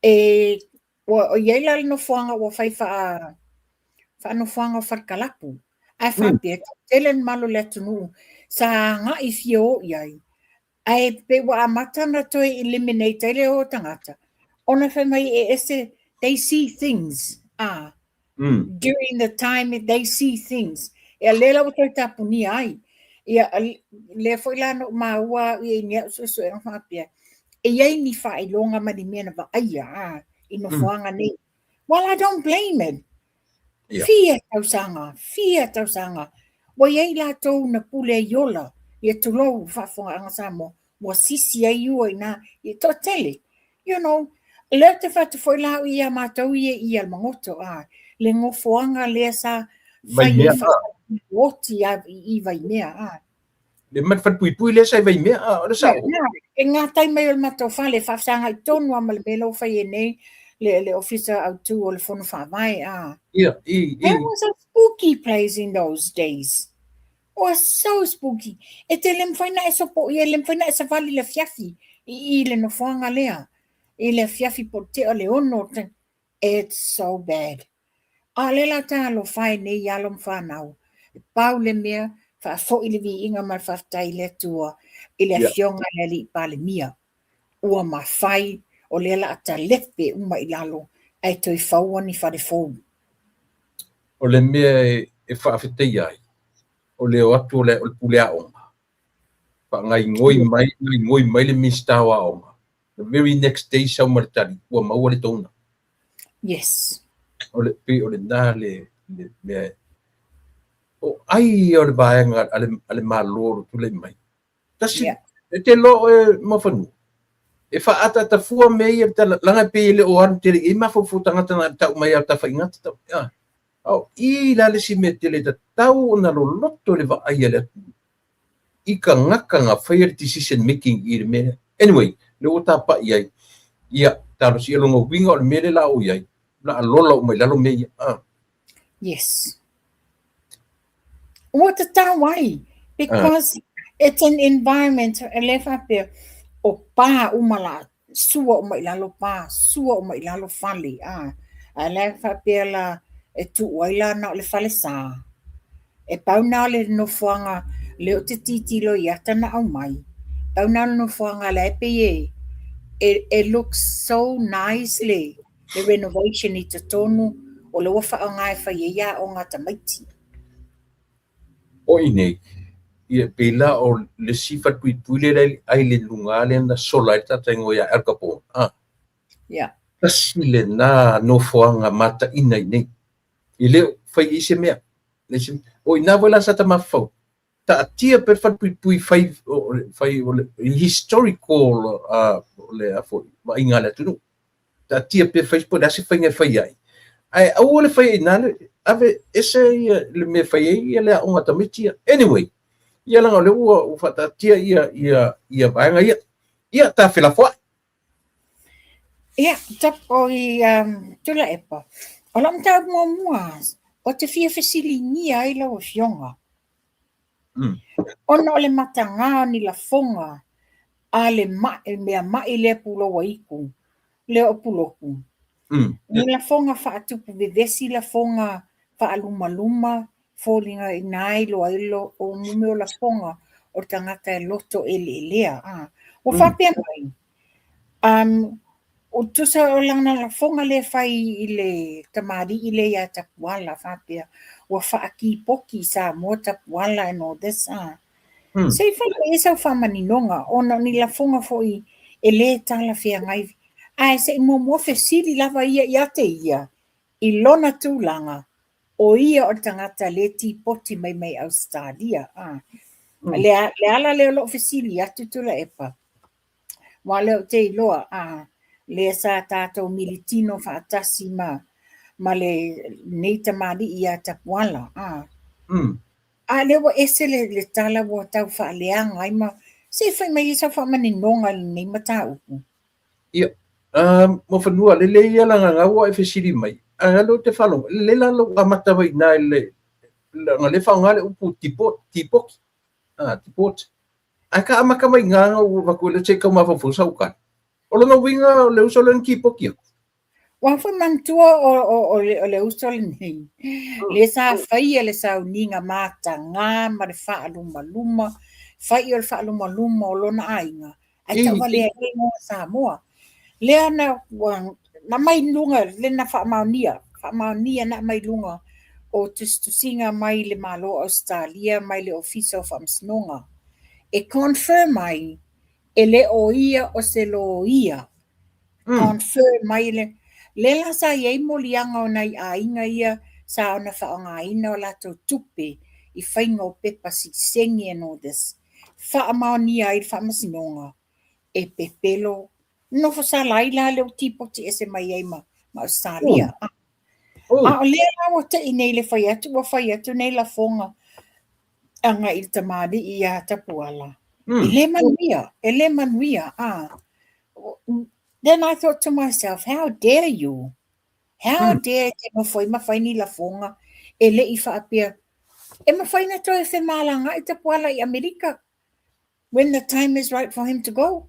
E wa ia la no fuanga wa whai wha no fuanga wharkalapu. Ai whapia, telen malo le tunu. Sa nga i fio iai. Ai pe wa amatana to eliminate le o tangata. Ona whai mai e ese, they see things. During the time they see things. E lela o toi tapuni ai. Ia le foi la no maua i nia so e no hapia. E iai ni whae longa mani mena wa aia i no fuanga nei. Well, I don't blame it. Fia tausanga. Wa iai la tau na pule yola. Ia tulou whafonga anga samo. Wa sisi ai ua ina. I to tele. You know, le te whatu foi la i a mātou i al mangoto. Le ngofoanga le sa vai mea woti i vai mea. Le mat pui le sa vai mea o sa. E ngā tai mai o le mātou whale whafsanga i tonu a malmelo whai e nei le officer au tu o le whono whawai. There was a spooky place in those days. It was so spooky. E te lem whaina e sopo i e lem whaina e sa wali le fiafi i le no whanga lea. I le fiafi po te o le ono. It's so bad. A lela tā lo whai nei alom whanau. Pau le mea, wha fo i le vi inga mai whaftai le tua, i le fionga le li pale mia. Ua ma whai o lela ata lepe uma i lalo, ai toi whaua ni whare fōu. O le mea e whaafetei ai. O le o atu o le pule a onga. Wha ngai ngoi mai le mistawa onga. The very next day sau maritari, ua maua le tona. Yes. O le nā le o ai o le vaenga ale maloro tu le mai. Tasi, e te lo e mawhanu. E whaata ta fua mei e ta langa pe le o anu tere, e mawhafu tangata na tau mai au ta whaingata tau. Au, I la le si me te le ta tau o na lo loto le va ai le atu. I ka ngaka ngā fair decision making I le mea. Anyway, le o ta pa iai. Ia, talo si elonga winga o le mele la o iai. La alola o mai lalo mei. Yes. What a tawai. Because it's an environment, o pa umala, sua o mai lalo pa, sua o mai lalo fali. A le whapea la e tu waila na o le fale sa. E pau na le no fuanga le o te titilo I atana au mai. Pau na le no fuanga le pe it looks so nicely. The renovation I te tonu o le wafa o ngai whaia o ngā tamaiti. O inei, ia pela o le sifa tui le ai le lunga le na sola I tata ingo ia Al Capone. Tasi le nā no fuanga mata ina inei. I leo whai ise mea. O ina wala sa ta mawhau. Ta atia per whai whai o le historical le afo. Ma inga le tunu. Ta tia pe Facebook da se fainga fai ai. Ai au le fai ina le ave ese le me fai ai le o ngata mitia. Anyway, ia langa le u fata tia ia vaenga ia ta fila foi. Ia tap o I tula epa. O lam ta mua o te fia fesili ni ai la o fionga. Ona o le matanga ni la fonga a le mea mai le pulo wa iku. Le o puloku. Ni la fonga whaatupu vevesi la fonga whaaluma fōlinga I nai loa ilo o nume o la fonga o tangata e loto lea. O whapea mai. O tusa o lana la fonga le whai I le tamari I le ia tapuala whapea. O whaaki poki sa mo tapuala and all this. Sei whai e sau whamaninonga ona ni la fonga foi e le tala whea ngaivi. Ai se mo fesili lava ia te ia I lona tūlanga o ia o tangata le ti poti mai Australia. Le ala le lo fesili atu tula epa. Wa leo te iloa le sa tātou militino whaatasi ma le neita mari ia tapuala. A lewa ese le tala wa tau whaaleanga ima Se fai mai sa fa mani nonga ni mata upu. Ia. Mo fanua le ia langa ngawa e fesiri mai. Lo te falo le la lo amata vai na le le fa ngale upu tipot. Tipot. Aka amaka mai nga wa ko le cheka ma fa fusa uka. O no winga le uso len kipoki. Wa fa mantua o le uso nei. Le sa fai le sa uninga mata nga ma le fa luma. Fai o le fa luma o lona ainga. Ai ta wale e mo sa moa. Le ana na mai lunga le na fa maunia na mai lunga o tusinga mai le malo Australia mai le office of amsnonga e confirm mai e le o ia o se lo ia confirm mai le la sa ye molianga o nai ainga ia sa ona fa nga ina o lato tupe i fainga o pepa si sengi and all this fa maunia i fa amsnonga e pepelo no fa sa laila le tipo ti ese mai ai ma Australia. O le o te inei le fai atu nei la fonga anga i tamadi i a tapuala. E le manuia. Then I thought to myself, how dare you? How dare te mawhai ni la fonga e le i whaapia. E mawhai na toi whi malanga i tapuala i Amerika when the time is right for him to go.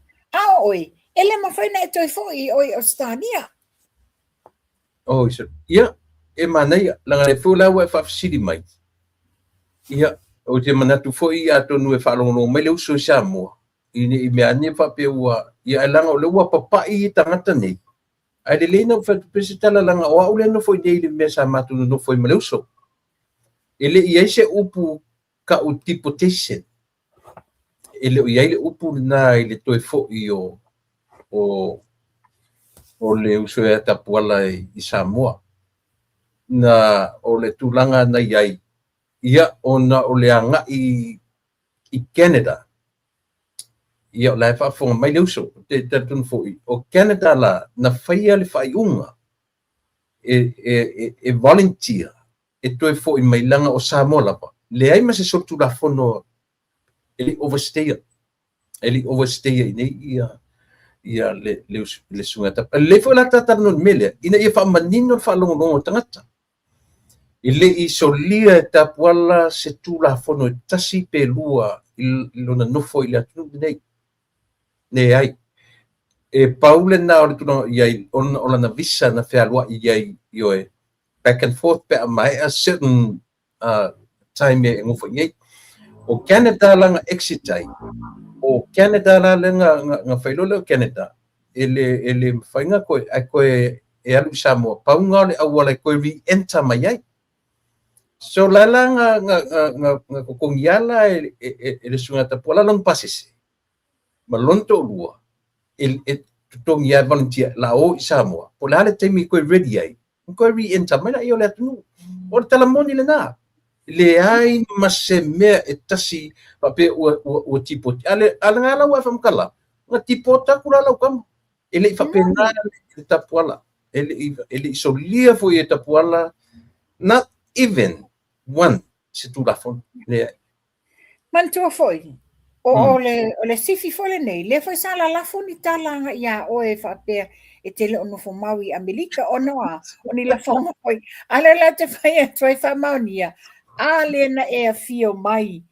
Oi. Ele mawhai na e toi fōi oi Australia. Ia, e manai langa le fula wa fa sidi mai. Ia, o te manatu foi a tonu e whalongo mai le uso sa mo. I me ane fa pe ua ia langa o le ua papai i tangata nei. Ai le leina fa pesitala langa o au le no foi dei le mesa matu no foi mai le uso. Ele ia se upu ka o tipo tesen. Ele ia le upu na ile toi fo o le uso e tapuala i Samoa. Na o le tulanga na iai. Ia ona o le anga i Canada. Ia o lai whaafonga mai le uso. Te tun foi. O Canada la na whaia le whaiunga. E volunteer. E toi foi mai langa o Samoa lapa. Le ai ma se sortu la fono ele overstayer. Ele overstayer nei ia le sungata. Le foi la tata no mele. Ina ia whaamanino whaalongo tangata. Ile i solia e tapuala se tula fono e tasi pe lua i lona nofo i le atunu nei. Ne ai. E paule na o le tuna iai o lana visa na whealua iai ioe. Back and forth pe a mai a certain time e ngofo iai. O Canada langa exitai. O Canada la nga whailole o Canada. Ele whainga koe e alu Samoa. Paunga le awala koe re-enter mai ai. So lala nga kokongiala e le sungata pola long pasese. Malonto lua. Tutongi ya volunteer la o Samoa. Pola le temi koe ready ai. Koe re-enter mai na i o le atunu. O le talamoni le na. Le ai mase mea e tasi pape o tipo. Ale ngala wa famkala. Nga tipo ta kula lau kam. Ele fape na le tapuala. Ele isolia fo e tapuala. Not even one se tu la fon le Mantua foi. O le sifi foi nei. Le foi sala la fon itala ia o e fape e tele ono fo maui Amerika ono a. Oni la fon foi. Ale la te fai e toi fa maunia. Ale na e a fio mai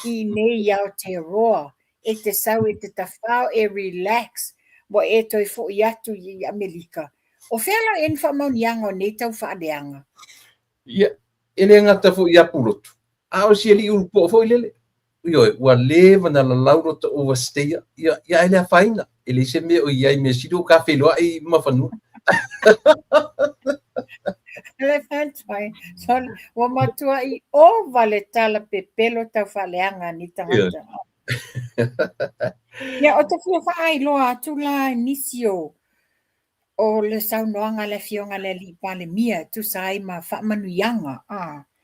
I nei au te roa. E te sau e te tafao e relax. Mo e toi fo I atu I Amerika. O fela en fa maunianga o nei tau fa adeanga. ia ele ngata fo ia pulotu a o si ele u po fo ele io wa leva na la lauro to overstay ia ele faina ele se me o ia me sido ka felo ai mafanu Le fantai. So wa matua I o vale tala pepelo tau faleanga ni tangata. Ia o te fio fa ai loa tu la inisio o le saunoanga le fionga le li pale mia tu sai ma fa manuianga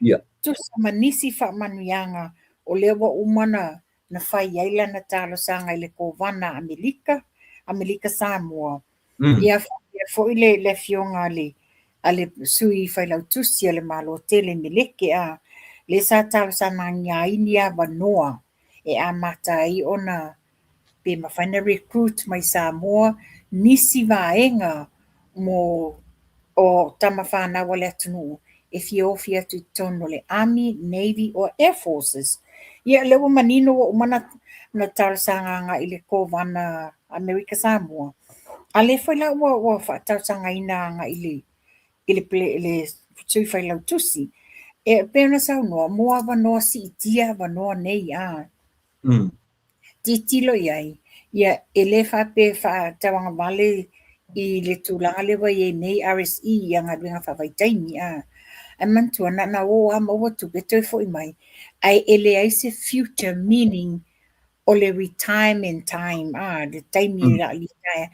ia tu sa manisi fa manuianga o le wa umana na fai aila na talo sanga I le kovana Amerika Samoa ia fo ile le fionga ale sui fai lau tusi le malo tele meleke le sa talo sanga nia inia vanoa e a mata I ona pe mawhaina recruit mai Samoa, nisi vaenga mo o tama whānawa le atunuu e whiawhia tu tono le Army, Navy or Air Forces. Ia lewa manino o mana na tausanga i le kovana America Samoa. A le whaila ua whaatausanga ina nga i le tui whailau tusi. E pēna sau noa, mua wanoa si itia wanoa nei a. Titilo iai. Ia e le whape whaatawanga wale i le tūlanga lewa i nei RSE i anga duenga whawhaitaini a. Ai mantua na o a maua tupe toi fo i mai. Ai ele ai se future meaning o le retirement time a, le taimi la li tae.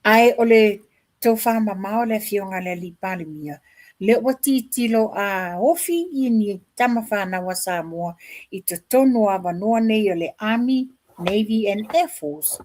Ai o le tau whama mao le fionga le li pale mia. Le o titilo a ofi i ni tama whānawa Samoa i te tono a wanoa nei o le Army, Navy and Air Force.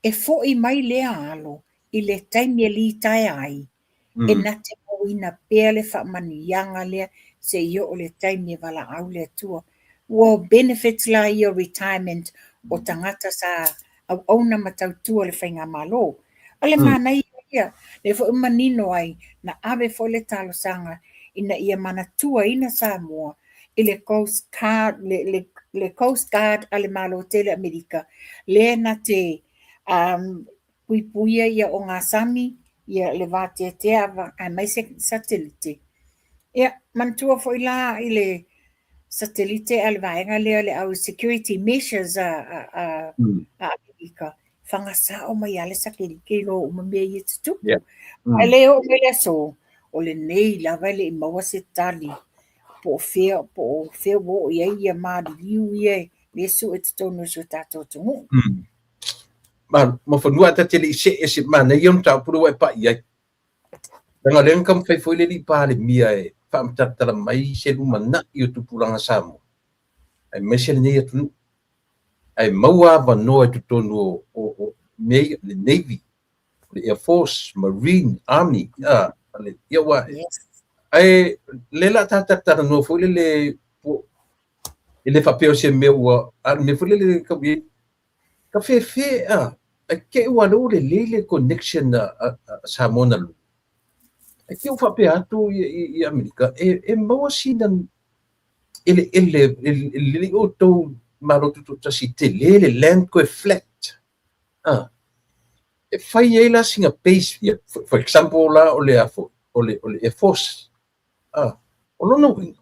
E fo i mai lea alo i le taimi li tae ai. E na te moina pēr le whamani yanga lea se io o le taimi wala au lea tua. Wo benefits la i o retirement o tangata sa au auna matautua le whainga malo. Ale mana ia, le fo manino ai na ave fo le talo sanga ina ia mana tua ina Samoa i le Coast Guard, le Coast Guard ale malo tele Amerika. Le na te puipuia ia o ngā sami ia le vātea te a mai se satellite. Ia, mantua fo ila i le satellite ale vaenga lea le au security measures a Amerika. Whangasa o mai ale sakirike lo o mamea i te tupu. Ai leo o mele so, o le nei lava le maua se tali. Po o fea wo ia ia maari liu ia le su e te tono su tato tungu. Ma whanua ta te li se e se mana i on tau puru e pa iai. Tanga leang kam whai fwoi le li pāle mia e whaamtatara mai se lumana i o tupuranga Samoa. Ai mai se le nei atunu. Ai maua wanoa e tutonu o mei le Navy, le Air Force, Marine, Army, le iawa. Ai le la tātatara no fwoi le whapeo se mea ua, me fwoi le kawi, ka fe ai ke ua lo le connection Samoa na lu. Ai ke ua whapea atu i Amerika, e maua sinan ele o tau marotu to tasi te le land ko flat. E fai ei la singa base, for example la o le Air Force. O no winga.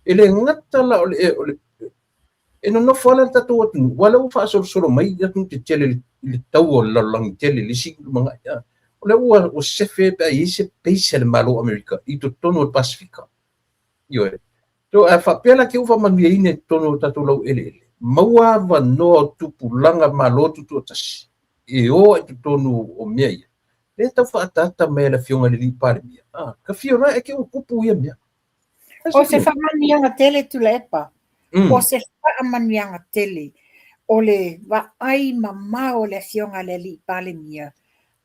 Ele ngata la o le e no fala tatu atu wala u fa solo mai atu te tele le tau o la lang tele le si manga ya. O le o sefe pa i se base le malo America i to tono Pacifica. Yo e. To a fa pela ke u fa manu ine tono tatu lau ele. Maua va no tupulanga malo tu tasi. E o e tonu o mea ia. Le tau whaatata mea la fionga le li pare mea. Ka fiora e ke o kupu ia mea. O se whamanianga tele tu le epa. O se whamanianga tele. O le wa ai mama o le fionga le li pare mea.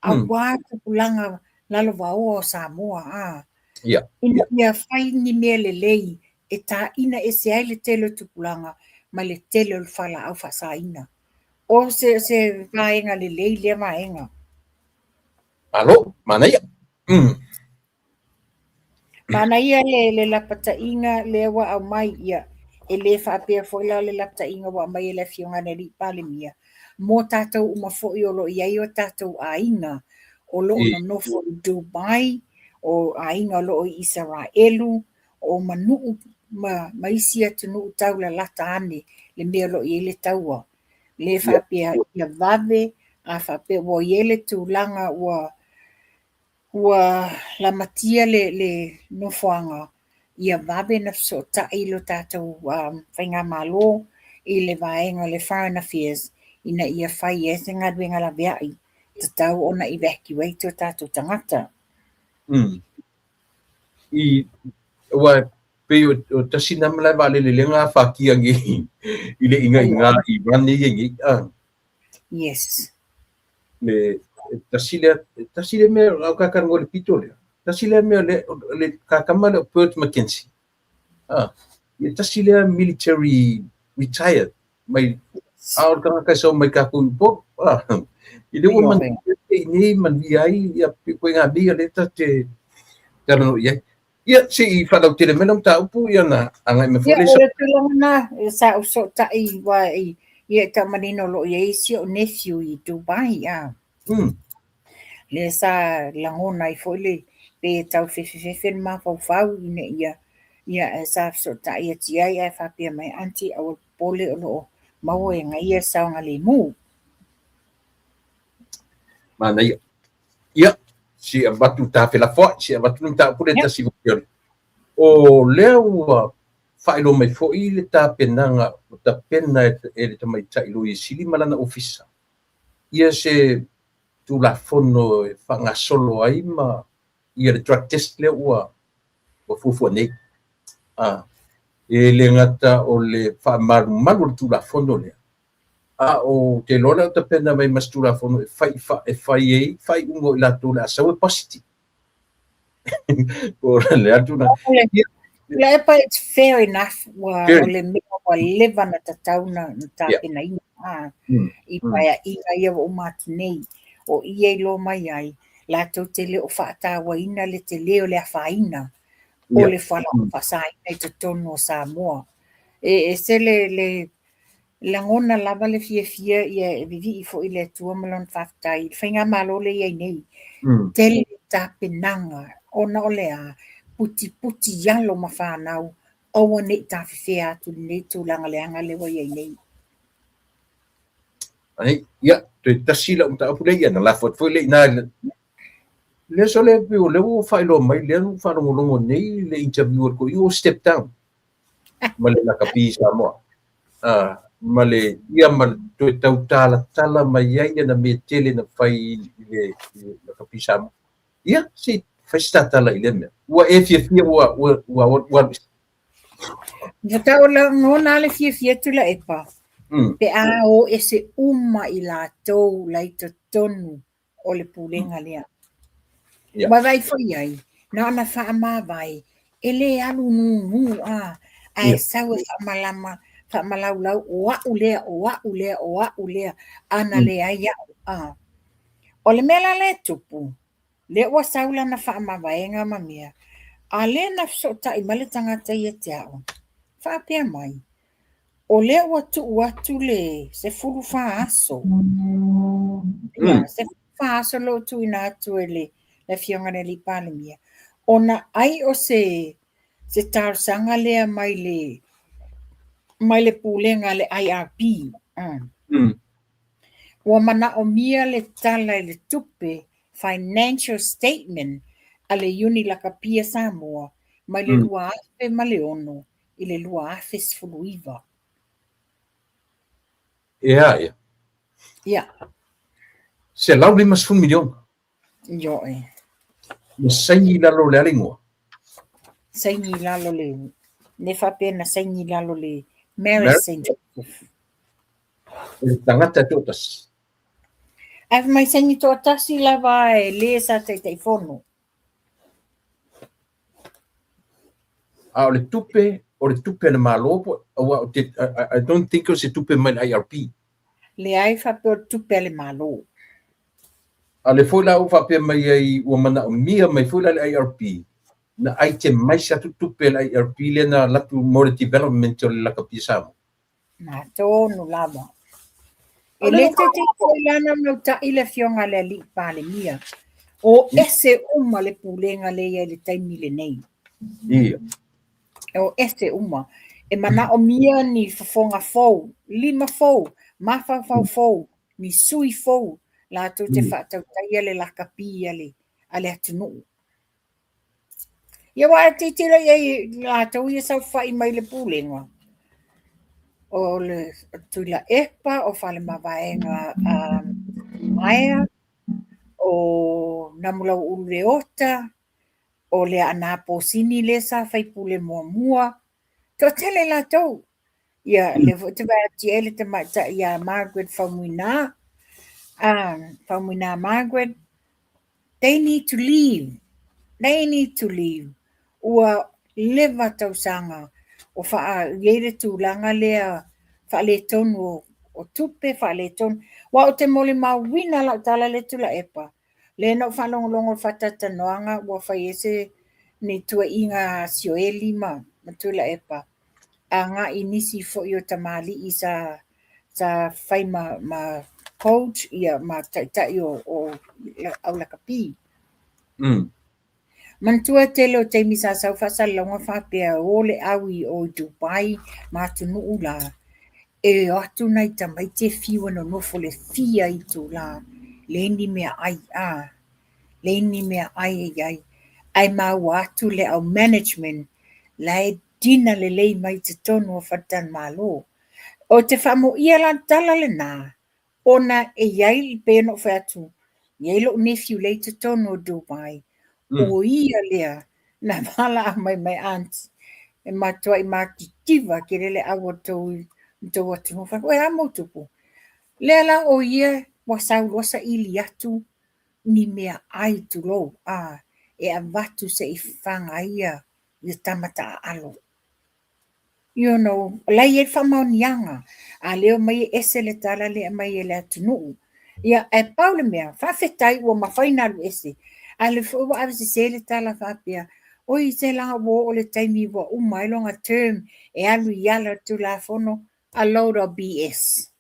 A wā tupulanga lalo wa o Samoa. Ina ia whai ni mea le lei. E tā ina e se ai le tele tupulanga. Ma le tele o le whala au whasa ina. O se vaenga le lei le vaenga. Alo, mana ia. Mana ia le lapata inga le wa au mai ia. E le whaapea foila le lapata inga wa mai le fionga ne li pale mia. Mō tātou uma fo'i o lo iai o tātou a inga. O lo no nofo i Dubai. O a inga lo i Israelu. O manuu maisia tunu tau la lata ane. Le mea lo i le taua. Le whapea ia vave, a whapea wo iele tūlanga ua la matia le nofoanga. Ia vave na so tai lo tātou whainga malo i le vaenga le Foreign Affairs ina ia whai e se ngaduenga la veai. Tatau ona evacuate o tātou tangata. I ua pe o tasina mala vale le lenga fakia ngi ile inga i vani ngi Yes. Le tasile me au kakango le pitole. Tasile me le kakama le Perth Mackenzie. Le tasile military retired. Mai A o kanga kai so mai ka ku po. I le man ni man viai ia ko nga bi le ta te no ia. Ia si fa la tele menong ta upu ia na anga me fo Ia le o le tulongana sa uso ta I wa ia ta manino lo ia si o nephew I Dubai a. Le sa langona I fo le tau fe ma fau ine ia sa so ta ia tia ia fa pia mai anti o pole o lo mau e ngai ia sa nga le mu. Mana ia si batu ta fe la fo si batu ta pule ta si o leo failo mai fo I le ta penanga ta pena e le mai ta ilo I sili malana ofisa ia se tu la fono fa nga solo ai ma ia le drug test le ua o fufu nei e le ngata o le fa maru tu la fono le o te lona ta pena mai mas tu la fono e fai ungo la tu la so positive o le atu na Lepa, it's fair enough wa o le mea wa lewa na tatauna na tāpena ina I paia inga ia o matu nei o ia I lo mai ai lātou te leo whaatawa ina le te leo le awhaina o le whala o whasaina I te tono o Samoa. Se le langona lava le fia ia vivi I fo I le atua malon whaftai whainga malo le iai nei te le tāpenanga ona o le a puti yalo ma whanau o ne tawhiwhea atu ne tūlanga leanga lewa iai nei. Ai, ia, te tasila umta apule ia na lafot foi le na le so le piu le o failo mai le no fa longo nei le interviewer ko you step down. Male na kapisa mo. Male ia mal to tala mai ia na me tele na fai le na kapisa mo. Ia, si festa tala ile me. Wa fia wa Vata o la ngona le fia tula epa. Pe a o ese uma I lātou lai to tonu o le pulenga lea. Wa vai foi ai. Na ana wha ama vai. E le alu nungu e sau e wha malaulau o au lea. Ana le ai o le mela le tupu. Le ua saula na wha ama vai ngā mamia. A le na sota I male tangata I te ao. Wha pia mai. O le watu le se fulu wha aso. Se fulu wha aso lo tu ina atu le fionga le pale mia. Ona ai o se tarsanga lea mai le pulenga le IRP. Wa mana o mia le tala le tupe financial statement a le uni la kapia Samoa mai le lua afe ma le ono I le lua afe sfuluiva. Ia. Se lau 5 milion. Jo Saingi lalo le alingoa. Saingi lalo le ne fa pena saingi lalo le Mary St. Joseph. Tangata totas. Ai mai saingi to tasi lava le sa te fono. O le tupe na malopo. I don't think o se tupe mai IRP. Le ai fa pe tupe le malo. A le foi la ufa pe mai ai o mana o mia mai foi la le IRP. Na ai te mai sa tupe le IRP le na latu more development o le la kapisa. Na tonu lava. E le te foi lana no ta ile fionga le li pale mia. O ese uma le pulenga le ia le taimi le nei. Ia. O ese uma. E mana o mia ni fafonga fou. 5 fou. Mafa fou. Ni sui fou. La tu te whatau taia le lakapia le. Ale atunu. Ia wa te tira iei la tau ia sau whai mai le pulenga. O le tuila epa o whale mawaenga maea. O namulau ule ota. O le anapo sini le sa whai pule mua. To tele la tau. Ia le te wati ele te mata ia Margaret Faumuina. Faumuina Margaret. They need to leave. Ua leva tau sanga. O wha iere tūlanga lea wha le tonu o tupe whale ton. Wa o te mole mawina la tala le tula epa. Le no whalongolongo whatata noanga wa whaiese ni tua inga sioeli ma tula epa. Anga inisi fo i o tamali i sa whai ma coach ia ma tai o au lakapi. Mantua tele o te misa sau whasalonga whapea o le awi o Dubai ma tunu ula. E atu nei tamai te fiwa no nofo le fia i tu la. Leini mea ai a. Leini mea ai ai. Ai mau atu le au management. Lai dina le lei mai te tonu o whatan malo. O te whamo ia la tala le nā. Ona e iai li pēno whatu. Iai lo nephew le te tonu o Dubai. O ia lea. Na mala mai auntie. E matua i makikiwa ke rele awa tau tau atu no whako. E amo tupu. Lea la o ia wasau losa ili atu ni mea ai tu lo. E avatu se i whanga ia i tamata alo. You know, lai e whamau nianga. A leo mai ese le tala le mai e le atunu. Ia e paule mea, whawhetai ua mawhainaru ese. A le fua awese se le tala whapea. Oi se langa wo o le taimi wa umailonga term e alu yala tu la fono a load of BS.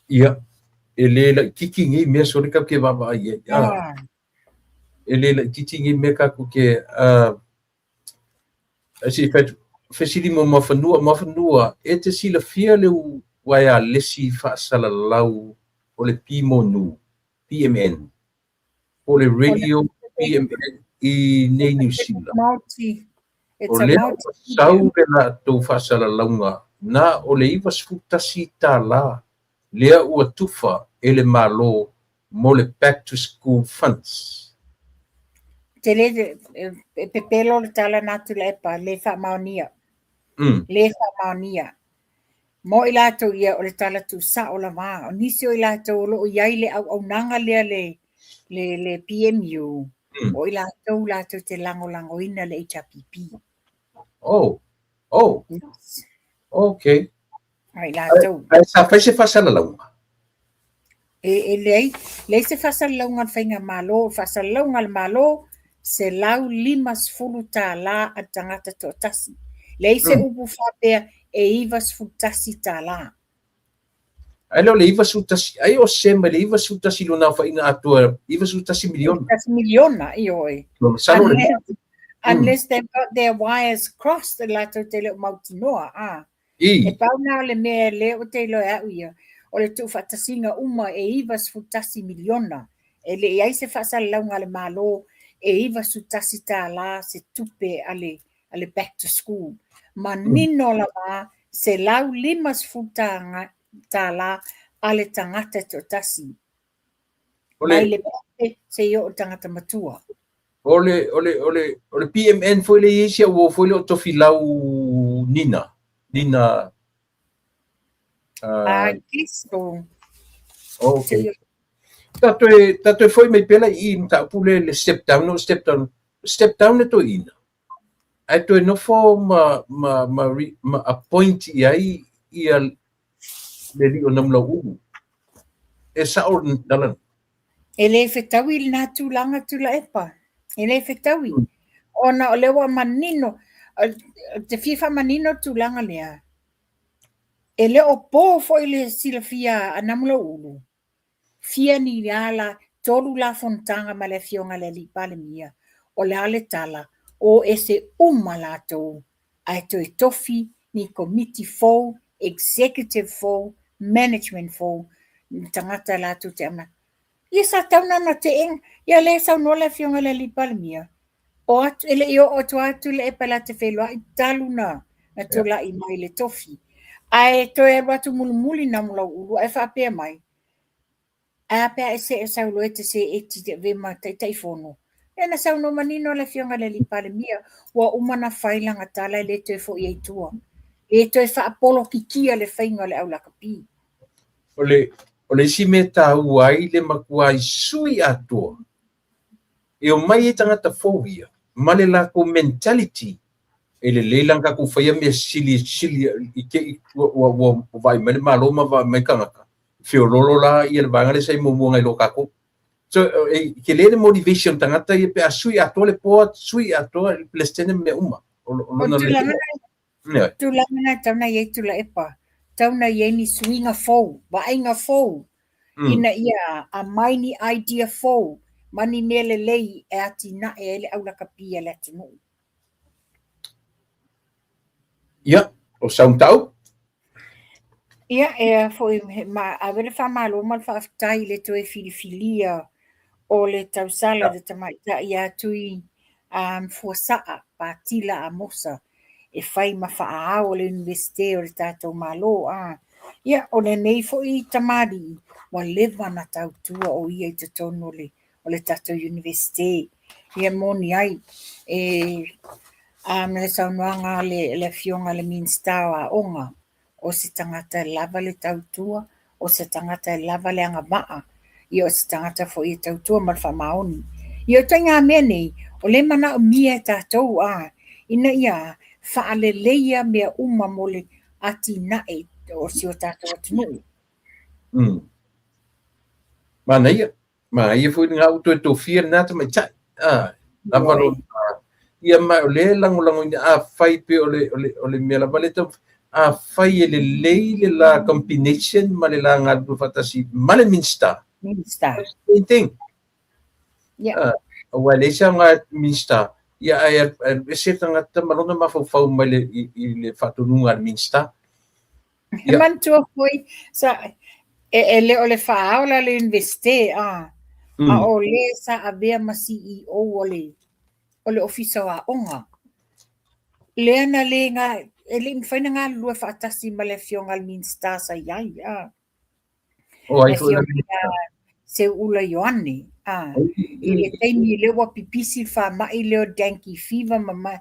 Ia, e le la kiki ngi mea sori ka ke wawa ia. E le la kiki ngi mea ka ku ke si fesili mo mafanua e te sila fia le wai a lesi whaasala lau o le pimonu PMN o le radio PMN i nei New Zealand o le sau le la tau whaasala launga na o le iwa sfutasi tā la lea ua tufa e le malo mo le back to school funds. Te le pepelo le tala natu le epa, le whamaunia. Le whamaunia. Mo i lato ia o le tala tu sa o la maa. O nisi o i lato o lo o iai le au nanga lea le PMU. O i lato te lango ina le HRPP. Oh. Yes. Okay. Ai lato. Ai sa fai se whasala launga. E lei se whasala launga whainga malo, whasala launga le malo, se lau 50 tā la a tangata to tasi. Lei se upu whapea e iwa sfutasi tā la. Ai lo le iwa sutasi, ai o sema le iwa sutasi lo na whaina atua, iwa sutasi miliona. Sutasi miliona, i oi. Unless they've got their wires crossed, the lato te leo mautinoa, E pau nao le mea leo te lo au ia, o le tu whatasinga uma e iwa sfutasi miliona. E le iai se whasala launga le malo, e iwa sutasi tā la se tupe ale back to school. Ma nino la ma se lau 50 tā la ale tangata to tasi. Mai le pate se yo o tangata matua. Ole PMN foi le isia o foi le tofi lau Nina. Kisto. Okay. Tato foi mai pela I ta pule le step down to ina. Ai to no fo ma appoint ai ia le li o namla u. E sa or dalan. Ele fetawi na tulanga tula epa. Ele fetawi. Ona lewa manino te fifa manino tulanga lea. Ele o po foi le silafia anamlo ulu. Fia ni ala tolu la fontanga ma le fionga le li palemia. O le ale tala o ese umalato. Ai to tofi ni committee fo, executive fo, management fo. Tangata la tu te ama. Isa tauna na te eng. Ia le sa no le fionga le li palemia. O atu ele yo o tu atu le epala te whelua I taluna na tu la I mai le tofi. Ai to e watu mulumuli na mula ulu ai whapea mai. A pea e se e sau loe te se e ti te vema tai fono. E na sau no manino le fionga le li pale mia wa umana whailanga tala le te fo I tua. Le to e wha apolo kikia le whainga le au lakapi. Ole si me tau ai le makuai sui atua. E o mai e tangata fōia. Male la ko mentality ele leilang ka ku faya me sili ike wa vai mele maloma va me kanga fiololo la ia le banga le sai mo ngai lo ka ko so ke le motivation tangata ia pe asui atole po sui atole plestene me uma o tulanga tauna ye tula epa tauna ye ni swinga fou ba inga fou ina ia a maini idea fou mani nele lei e ati na e le aula kapia le tunu ia o sauntau ia e foi ma avere fa malo mal fa tai le toe filifilia o le tausala de tamaita ia tui fuasaa patila a mosa e fai ma faa o le universite o le tatou malo ia o le nei foi tamari wa leva na tautua o ia i te tonu o le tatou universite ia moni ai le saunoanga le fionga le Minster a onga o se tangata lava le tautua o se tangata lava le angamaa ia o se tangata fo i tautua ma fa maoni ia tanga mea nei o le mana o mia tatou ina ia fa'aleleia mea uma mo le ati nae o si o tatou atunu mana ia foi nga auto to fear na ta mai cha lava lo ia ma le lango ni fai pe o le mela vale to fai le le la combination ma le la nga do fatasi male Minster same thing o le sa nga Minster ia e se tanga ta malona ma fau ma le le fatununga Minster man tu foi sa ele o le faa o le investe a o le sa avea ma CEO o le ofisa wa onga le ana le nga ele mfaina nga lua fatasi ma le fionga al Minster sa yai o ai foi se ula yoani ile taimi le wa pipisi fa mai le danki fever mama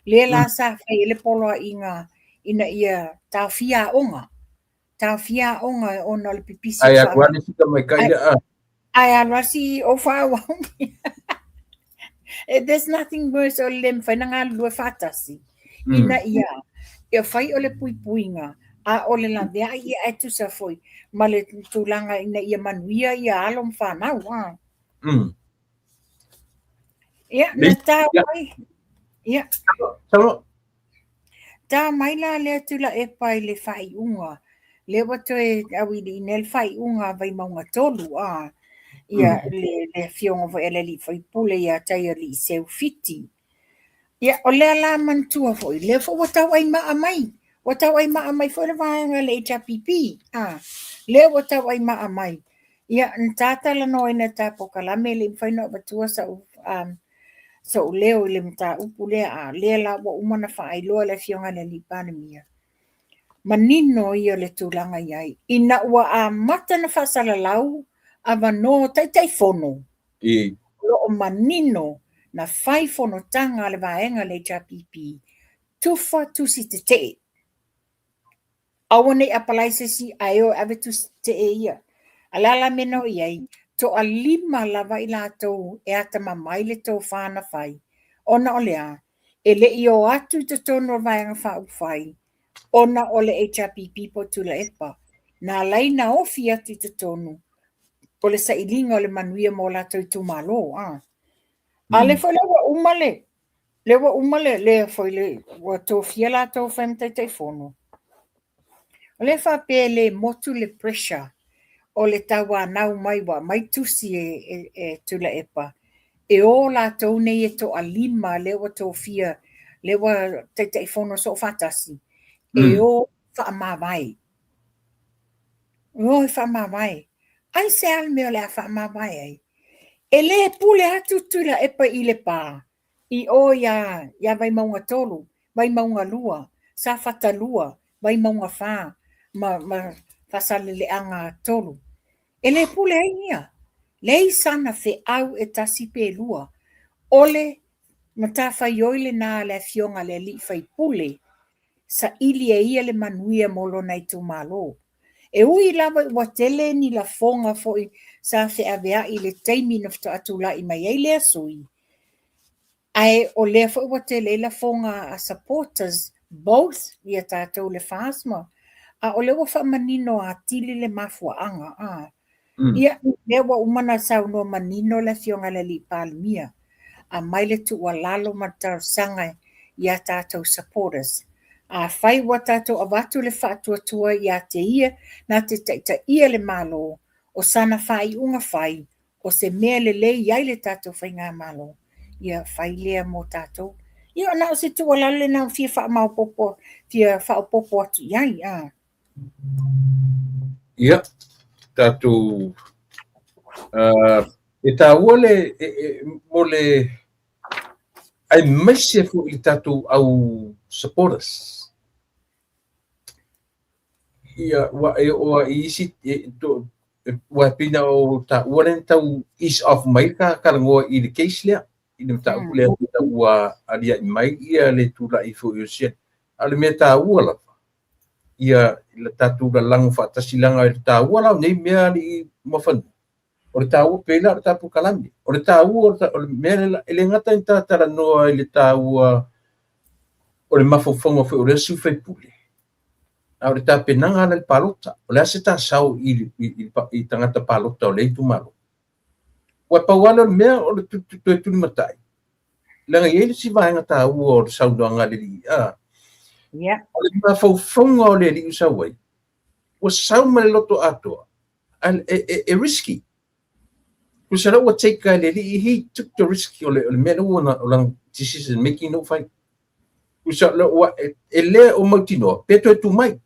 le la sa fa ile polo inga ina ia tafia onga ona le pipisi ai agora fica mai kai ai alasi o fa wa there's nothing worse o le mfaina nga lua fatasi ina ia e fai o le puipuinga o le la vea ia etu sa foi ma le tulanga ina ia manuia ia alom whanau ia na tā mai ia tā mai la le tula e pai le whai unga le wato e awini nel whai unga vai maunga tolu ia le fionga vo ele li whai pule ia taia li seu fiti ia o le ala mantua foi le fo watau ai maa mai watau ai maa mai foi le vaenga le HRPP le watau ai maa mai ia ntata la no ina tapo kala me le whaino batua sa so leo le mta upule le la wa umana fa ai lo le fionga le lipane mia manino ia le tulanga iai ina wa mata na fa sala lau avano tai fono o manino na fai fono tanga le vaenga le HRPP tufa tusi te awane apalaise si ayo ave tusi te ia alala meno iai to alima lava i lātou e ata mamai le tō whāna whai ona o lea e le i o atu te tono vaenga whau whai ona o le HRPP po tula epa na laina ofi atu te tono o le sailinga o le manuia mo lātou i tū malo ale foi lewa umale le foi le wa to fiela to fem te fono le fa pe le motu le pressure o le tawa nau mai wa mai tusi e tula epa e o la to nei e to alima le wa to fia le wa te fono so fatasi e o fa mavai ai se al me le fa mavai ai e le pule atu tula epa i le pa i o ya vai maunga tolu, vai maunga lua, sa fata lua, vai maunga fa, ma fasale le anga tolu. E le pule ia, le sana fe au e tasi pe lua, ole matafa yoile na le fionga le li fai pule, sa ili e ia le manuia molo nai tu malo. E ui lava ua tele ni la fonga foi sa fe avea i le teimi nafta atula i mai e le asui. Ai o le fo wa te leila fonga a supporters both ia tātou le whaasma. A o le wa whamanino a tili le mafuaanga a. Ia le wa umana sau no manino le fionga le li palimia. A mai le tu wa lalo matau sanga ia tātou supporters. A whai wa tātou awatu le whaatua tua ia te ia na te taita ia le malo o sana whai unga whai o se mea le le iai le tātou whai ngā malo. Ia whai lea mo tātou. Ia na o se tu wa lalo le nau fia wha mau popo, fia wha popo atu iai. Ia, tātou e tā ua mo le ai maise fu i tātou au supporters. Ia, wa i isi wa pina o ta ua ren tau is of mai ka karangoa i le case lea. I le ta ua lea ta ua alia i mai ia le tula i fu i o sian. Ale mea tā ua la. Ia le tātou la langu whaatasilanga i le tā ua la nei mea li mawhanu. O le tā ua pēla o le tāpū kalami. O le tā ua o le mea le ngata i tātara noa i le tā ua o le mawhawhonga whi o le su whai pule. A o le tā penanga ala le palota. O le ase tā sau i tangata palota o le itu malo. Wa pauala le mea o le tuni matai. Langa i ele si vahenga tā ua o le sau doanga le li. O le mawhawhonga o le li usawai. Wa sau ma le loto atoa. E risky. Kusara wa take le li he took the risk o le mea ua o lang decision making no fight. Kusara wa e le o mautinoa. Peto e tu mai.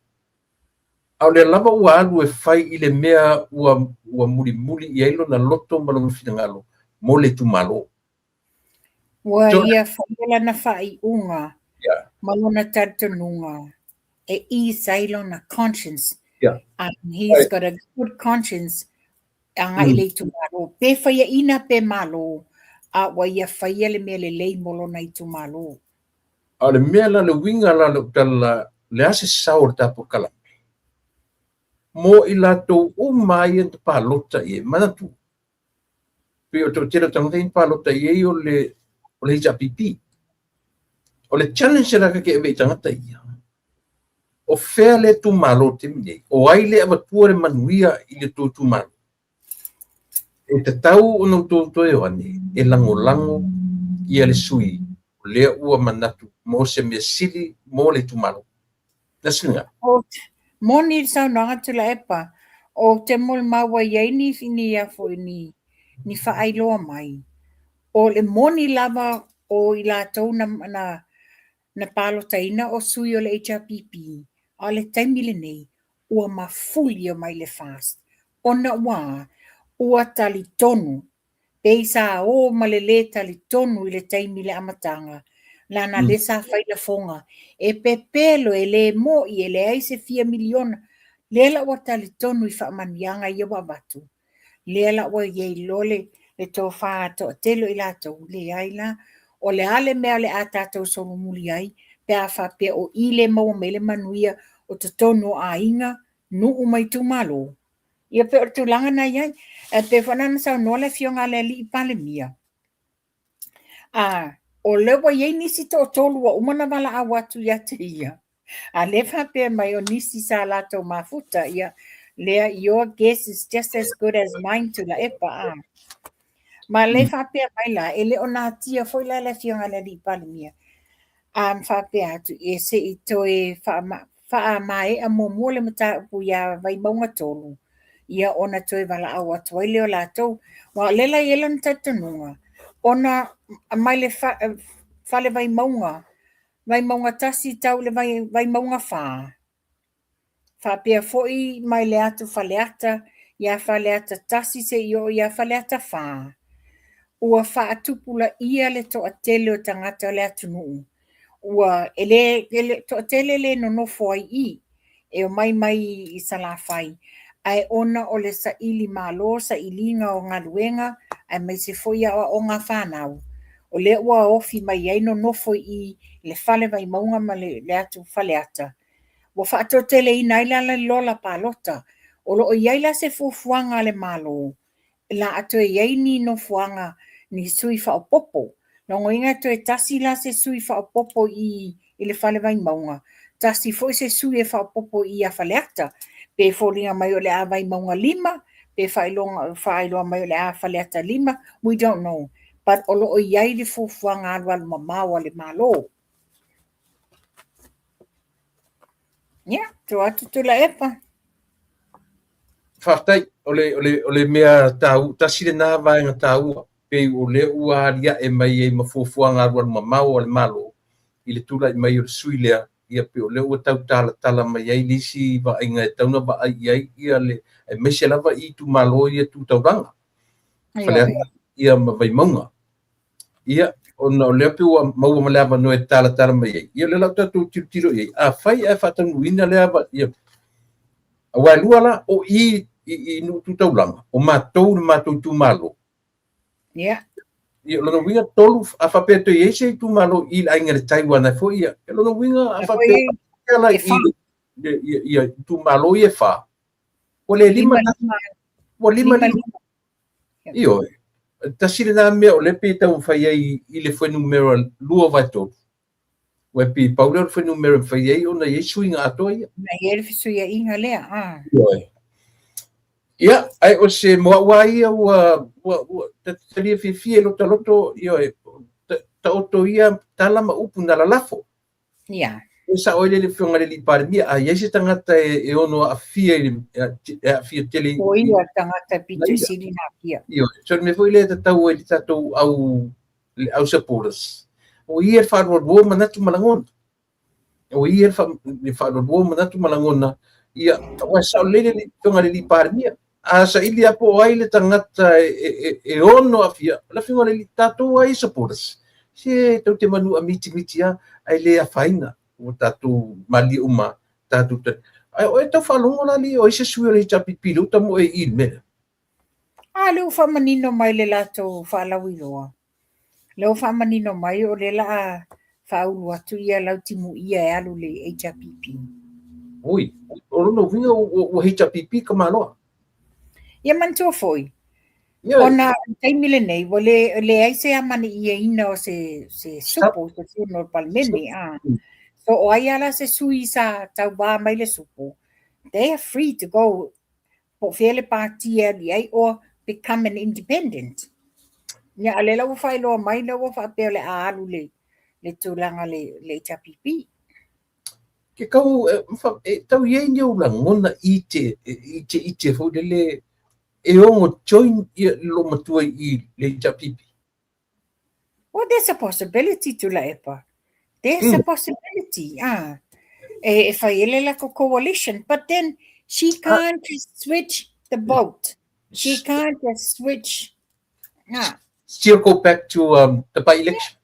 Au le lava ua alu e fai i le mea ua muli i ailo na loto malonga finangalo. Mo le tu malo. Wa ia whaila na whai unga. Malona tatanunga. E i sailo na conscience. He's got a good conscience. Anga i le tu malo. Pe whaia ina pe malo. A wa ia whaia le mea le lei molona i tu malo. A le mea la le winga la le utala le ase saur tapo kala. Mo i lato o mai en te palota i e manatu. Pe o tira tangata in palota i e o le HRPP. O le challenge raka ke eve i tangata i. O fea le tu malo te mine. O ai le avatua le manuia i le tu malo. E te tau o no tu e wane. E lango i le sui. O lea ua manatu. Mo se mea sili mo le tu malo. Nasinga. Mo ni sa nanga tula epa o te mol mawa iai ni ia fo ni whaailoa mai. O le moni lava o i lātou na palotaina o sui o le HRPP. O le taimile nei ua mafuli o mai le fast. Ona ua tali tonu. Peisa o malele tali tonu i le taimile amatanga. Lana le sa whaila fonga. E pepelo e le mo i e le aise 4 miliona. Lela wa tali tonu i whaamanianga i awa batu. Lela wa iei lole le tō wha to telo i lātou le aila. O le ale mea le ātātou sonu muli ai. Pea whapea o i le mau mele manuia o te tonu a inga. Nu umai tu malo. Ia pe o tūlanga na iai. E pe whanana sau noa fionga le li i pale mia. O lewa iei nisi to tolu wa umana wala a watu ia te ia. A le whapea mai o nisi sa lato mafuta ia. Lea, your guess is just as good as mine to la epa. Ma le whapea mai la, e le o nā tia foi la le fionga le li pali mia. Whapea atu, e se i to e wha mai a mo le mata upu ia vai maunga tolu. Ia ona toi wala a watu ai leo lato. Wa lela i elan tatanunga. Ona mai le whale vai maunga tasi tau le vai maunga wha. Whapea foi mai le atu whale ata, ia whale ata tasi se io ia whale ata wha. Ua wha atupula ia le to atele o tangata le atu nuu. Ua ele to atele le no nofo ai i, e o mai i salawhai. Ai ona o le sa ili malo, sa ilinga o ngā luenga, ai mai se foi a o ngā whanau. O le ua ofi mai ai no nofo i le whale vai maunga ma le atu whale ata. Wa whaato tele i naila le lola palota. O lo o iaila se fufuanga le malo. La ato e iai ni no fuanga ni sui wha popo. Longo inga to e tasi la se sui whaopopo i le whale vai maunga. Tasi foi se sui e whaopopo i a whaleata. Pe fōringa mai o le a vai maunga 5, pe whailoa mai o le a whaleata 5. We don't know. But olo o iai le fufuanga alwa le mamau le malo. Yeah, to atu tula epa. Whaftai, ole mea tau, tasire nā vaenga tāua, pe o le ua ria e mai e mafuafuanga arua mamau le malo, i le tula i mai o le sui lea, ia pe o le ua tau tala mai ai nisi va inga e tauna va ai iai, ia le, e mese lava i tu malo ia tu tauranga. Whalea, ia ma vai maunga. Ia, ona o lea pe ua maua ma leava no e tala mai ai. Ia le lau tatu tiro iai, a whai e whatanu ina leava, ia, Awai lua la o i nu tu taulanga o matou le matou tu malo. Yeah. Ia lono winga tolu a whapeto i eise tu malo i la inga le Taiwan ai fo ia. Ia lono winga a whapeto la i tu malo i e wha. O le lima. Io, tasire nā mea o le pe tau whai ai i le whenu mera lua vai tolu. Wepi Paulo foi número foi aí onde é swing atoia. Na ele foi aí inga lea. Ah. Ia, ai o se mo wai o teria fi lo taloto io ta oto ia tala ma upu na lafo. Ia. Esa oile le fonga le par mia a yesi tangata e ono a fia tele. O ia tangata pitu siri na kia. Io, so me foi le tau e tatu au supporters. O ia whanua rua manatu malangona. O ia whanua rua manatu malangona. Ia, wa sao lele li tonga le li parmia. A sa ili apo ai le tangata e ono a fia. La whiunga le li tatou ai supporters. Se tau te manu a miti a ai le a whaina. O tatou mali uma. Tatou te. Ai o e tau whalonga la li o isa sui le tapi pilu tamo e il mena. A leo whamanino mai le lato whalawiloa. Leo whamanino mai o le la whaulu atu ia lau timu ia e alu le HRPP. Ui, o lono vinga o HRPP ka maloa. Ia mantua foi. Ona taimile nei, o le aise amani ia ina o se supo, se funo palmeni. So o ai ala se sui sa tau ba mai le supo. They are free to go po fele partia li ai or become an independent. Ia ale lau whailoa mai lau whapea le aalu le tūlanga le HRPP. Ke kau, tau iei ni ula ngona i te fau le e ongo join i lo matua i le HRPP. Well, there's a possibility to la epa. There's a possibility. E whaiele la ko coalition, but then she can't just switch the boat. She can't just switch. Still go back to the by-election.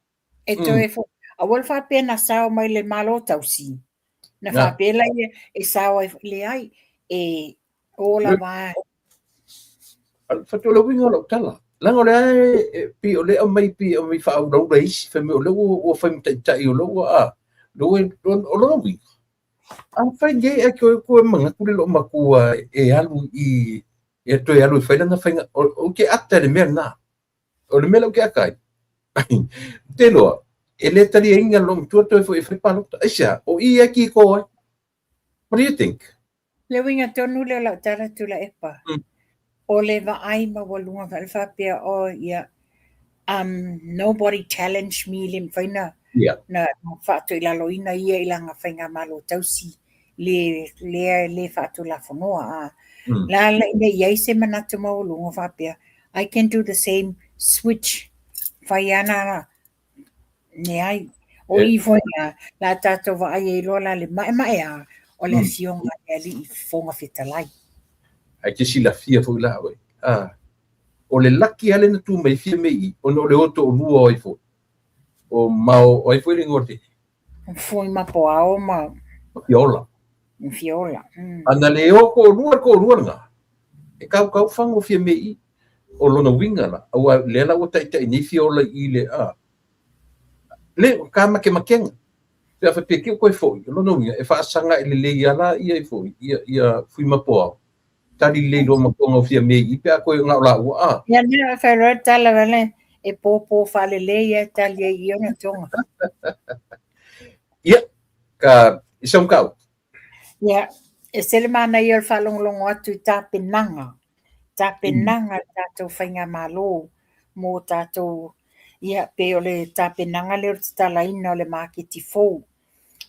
E to e fo. A wal whapea na sao mai le malo tausi. Na whapea la e sao le ai. E ola vai. Fatola winga lo tala. Lango le pi o le mai whao rau reis. Whame o le o whaim tai o lo a. Lo e o lo winga. Ang whain ye e koe mga kule lo makua e alu i e to e alu i whailanga whainga. O ke ata le mea na. O le mea o ke akai. Te loa. E le tari inga long tua toi fo e whaipalo. Aisha, o i aki koe. What do you think? Le winga tonu le lau tara tula epa. O le vaai ma walunga whalwhapea o ia nobody challenged me le mwhaina na whaatu ila loina ia ilanga whainga malo tausi le whaatu la whanua la ina iai se manatu ma walunga whapea I can do the same switch whaiana ne ai o i whainga la tātou vaai e lola le mae a o le fionga e li i whonga whetalai. Ai ke sila fia fo la oi. O le laki ale na tu mai fia mei o no le oto o lua oi fo. O mau oi fo le ngorte. Foi ma po ao ma fiola. Fiola. Ana le o ko lua nga. E kau fango fia mei o lona winga la. Au le la o tai ni fiola i le Le ka makenga. Pe fa pe ki ko fo. Lona winga e fa sanga ile le ia la ia fo. Ia fui ma po ao. Tari le lo makonga fia me i pe a koe ngā la ua Ia nea whairoa tala wale, e popo whalele ia talia i ona tonga. Ia, ka isang kau. Ia, e sele mana i o whalonglongo atu i tāpenanga. Tāpenanga tātou whainga malo mō tātou ia pe o le tāpenanga le o te talaina o le maketi fōu.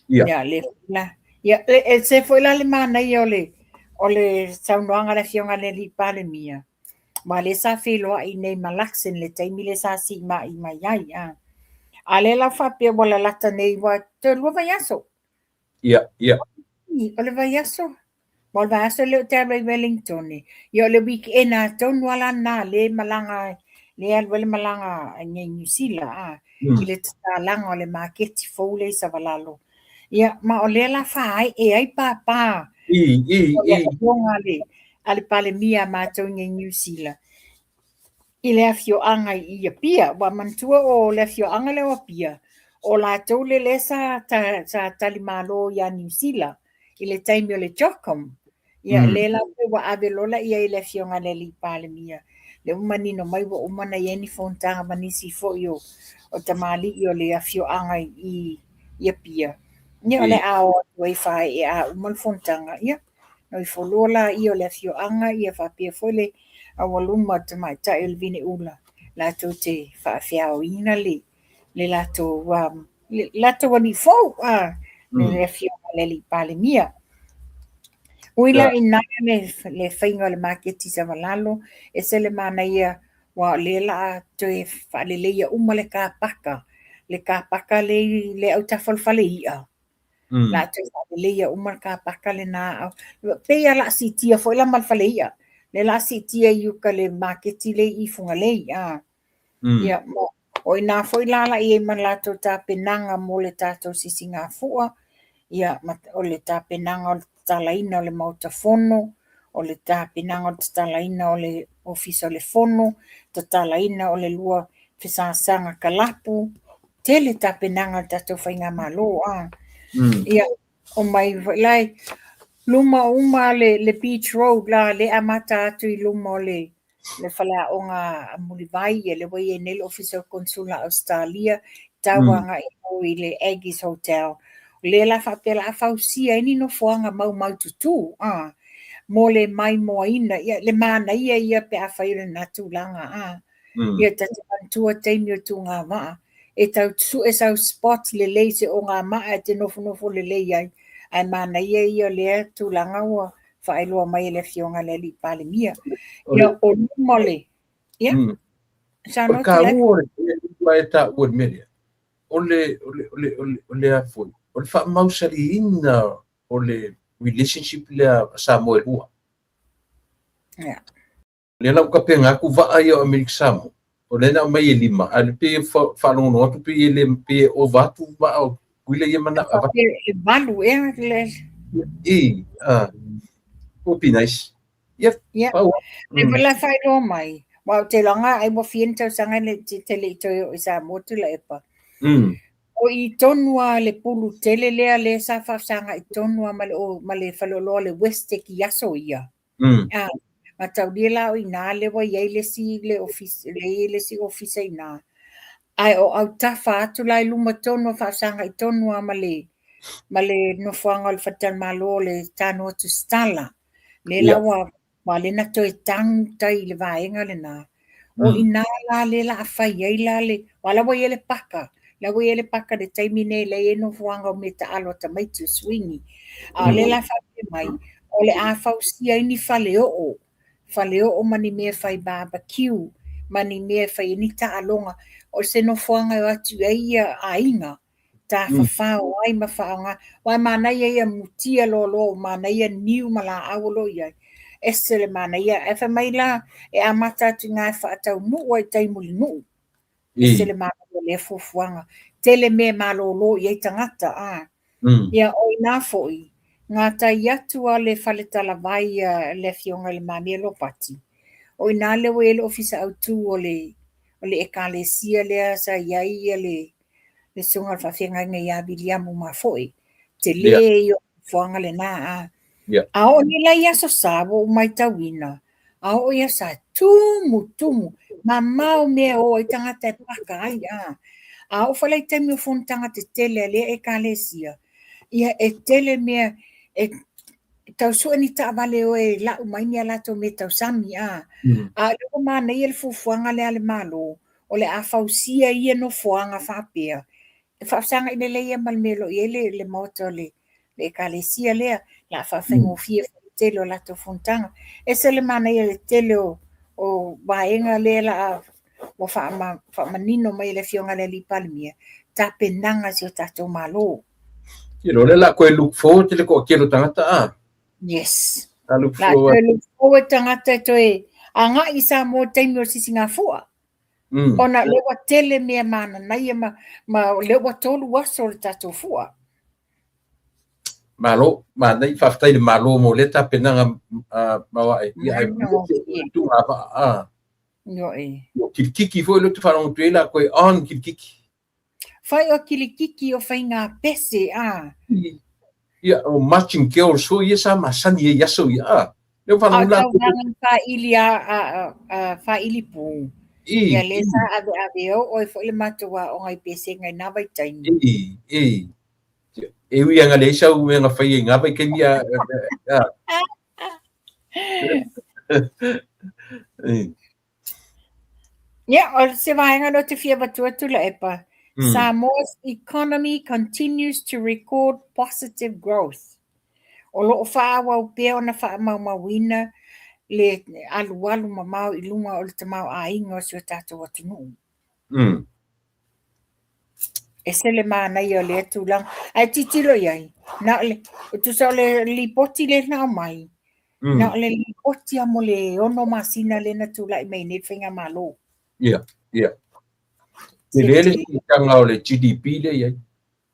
Ia. Ia, le la. Ia, e se foi la le mana i o le saunoanga le fionga le li pale mia. Ma le sa whiloa i nei malaksen le taimi le sa si ma i mai ai. A le la whapea wala lata nei wa te lua vai aso. Ia, ia. O le vai aso. Wal vai aso le o te Array Wellington ni. Ia o le weekend a tonu ala na le malanga, le alwele malanga ngai New Zealand. I le tatalanga o le maketi fōu le sa walalo. Ia, ma o le la whaai e ai pāpā. O le onga le, ale pale mia mātou ngai New Zealand. I le afioanga i ia pia, wa mantua o le afioanga le o pia. O la tau le sa talimalo ia New Zealand. I le taimi o le Jockom. Ia le la wa avelola ia i le afioanga le li pale mia. Le umanino mai wa umana ieni fontanga manisi fo yo. O tamali i o le afioanga i ia pia. Ia o le ao wai e a umal fontanga. Ia, no i folola i o le afioanga ia whapia fo le a waluma te mai ta elvine ula lato te whaafiao ina le lato wani fau le afioanga le li pale mia. Uila i naya le whainga le maketi sa walalo e se le mana ia wa le la te whalele ia uma le kāpaka. Le kāpaka le au tawhalwhale ia. La te whalele ia uma le kāpaka le nā au. Pea la si tia fo ila malwhale ia. Le la si tia iuka le maketi le i funga le ia. Ia mo. O i nā fo ilala i e man lato tā penanga mo le tātou sisi ngā fua. Ia o le tā penanga o le talaina o le mauta fono, o le tā penanga o le talaina o le ofisa o le fono, ta talaina o le lua whisasanga kalapu, te le tā penanga o tātou whainga malo. Ia o mai lai luma uma le Beach Road la le amata atu i luma o le whala o ngā mulivai e le wai e nel ofisa o konsula Australia, tawanga i le Aggies Hotel. Le la whapela a whausia ini no whuanga mau tutu. Mo le mai moa ina, le mana ia pe a whaile na tūlanga. Ia tata pantua teimi o tū ngā maa. E tau tsu e sau spot le leise o ngā maa e te nofo le lei ai. Ai mana ia le tūlanga ua whaeloa mai le fionga le li pale mia. Ia o lumole. Ia? O ka ua e ta ua meria. O le a fui. O le wha mausari ina o le relationship lea Samoa e lua. Le lau ka pe ngā ku vaa ia o Amerika Samoa. O le na mai e lima. A le pe whanongo atu pe e le pe o vatu vaa o kuila ia mana. E valu e le. O pi nice. Ia. Le pala whaeroa mai. Wau te langa ai mo fientau sanga le te le ito i Samoa tu la epa. O i tonua le pulu tele lea le sa whafsanga i tonua ma le whaloloa le Westec i aso ia. Ma tau lia lao i nā le wa iei le si ofisa i nā. Ai o au tafa atu lai luma tonua whafsanga i tonua ma le nofuanga o le whatan malo le tano atu stala. Le lawa ma le nato e tangta i le vaenga le nā. O i nā la le la awhai iei la le, wala wa iei le paka. La wei le paka de taimine le eno fuanga o me ta alo ta mai tu swingi. A le la whapea mai, o le a whausia ini whaleo o mani mea whai barbecue, mani mea whai ini ta alonga, o se no fuanga o atu eia a inga, ta whawhao ai ma whaonga, wai mana ia mutia lo, mana ia niu ma la awolo ia, ese le mana ia, e wha mai la, e amata atu ngai whaatau nuu ai taimuli nuu. Ese le mana le fufuanga. Tele me malolo i tangata. Ia o ina foi. Ngā tai atu a le whaletala vai le fionga le mamia lopati. O ina le wele ofisa autu o le ekalesia lea sa iai le sunga whawhenga ngai a Williamu ma foi. Te le i o fuanga le nā. A o nila ia so sabo mai tawina. Au ia sa tumu. Mamau mea o i tangata e paka ai a. Au whalai temi o whon tangata tele a lea e kālesia. Ia e tele mea e tau sua ni ta vale o e lau mai ni alato me tau sami a. A leo mana ia le fufuanga le ale malo. O le a fausia ia no fuanga whapea. E whaafsanga ina leia malmelo i le moto le kālesia lea. La whaafengo fia tele o lato fontanga. E se le mana ia le tele o vaenga le la o whaamanino mai le fionga le li palmia. Ta penanga si o tato malo. Ilo le la koe look forward te le ko kero tangata a. Yes. I look La forward. koe look forward tangata toe. Anga i sa mo taimi o sisi ngā fua. Ona lewa tele mea mana nai ma lewa tolu waso le tato fua. Malo, mana i whaftai le malo mo le ta penanga mawa e. Ia e tu ngā wha a. Yo e. Kirikiki fo ilo tu whanong tuela koe on kirikiki. Whai o kirikiki o whai ngā pese a. Ia o matching girl so ia sa masani e yaso ia a. Leo whanong la. Au nangan whaili whaili pū. Ia le sa ave o e whaile matua o ngai pese ngai nawai taimi. E ui anga le isa ui anga whai e ngā vai ke mia. Ia, o se vaenga no te fia batua tula epa. Samoa's economy continues to record positive growth. O loo whaawa o pea o na whaamauwina le alu mamau i lunga o le tamau a inga o si o tātou atunu. E se le mānai o le atulang. Ai titilo iai. Na le, o tu sa le lipoti le nao mai. Na le lipoti amo le ono masina le na tula i mei ne whinga malo. Ia. Te lele ki tanga o le GDP le iai.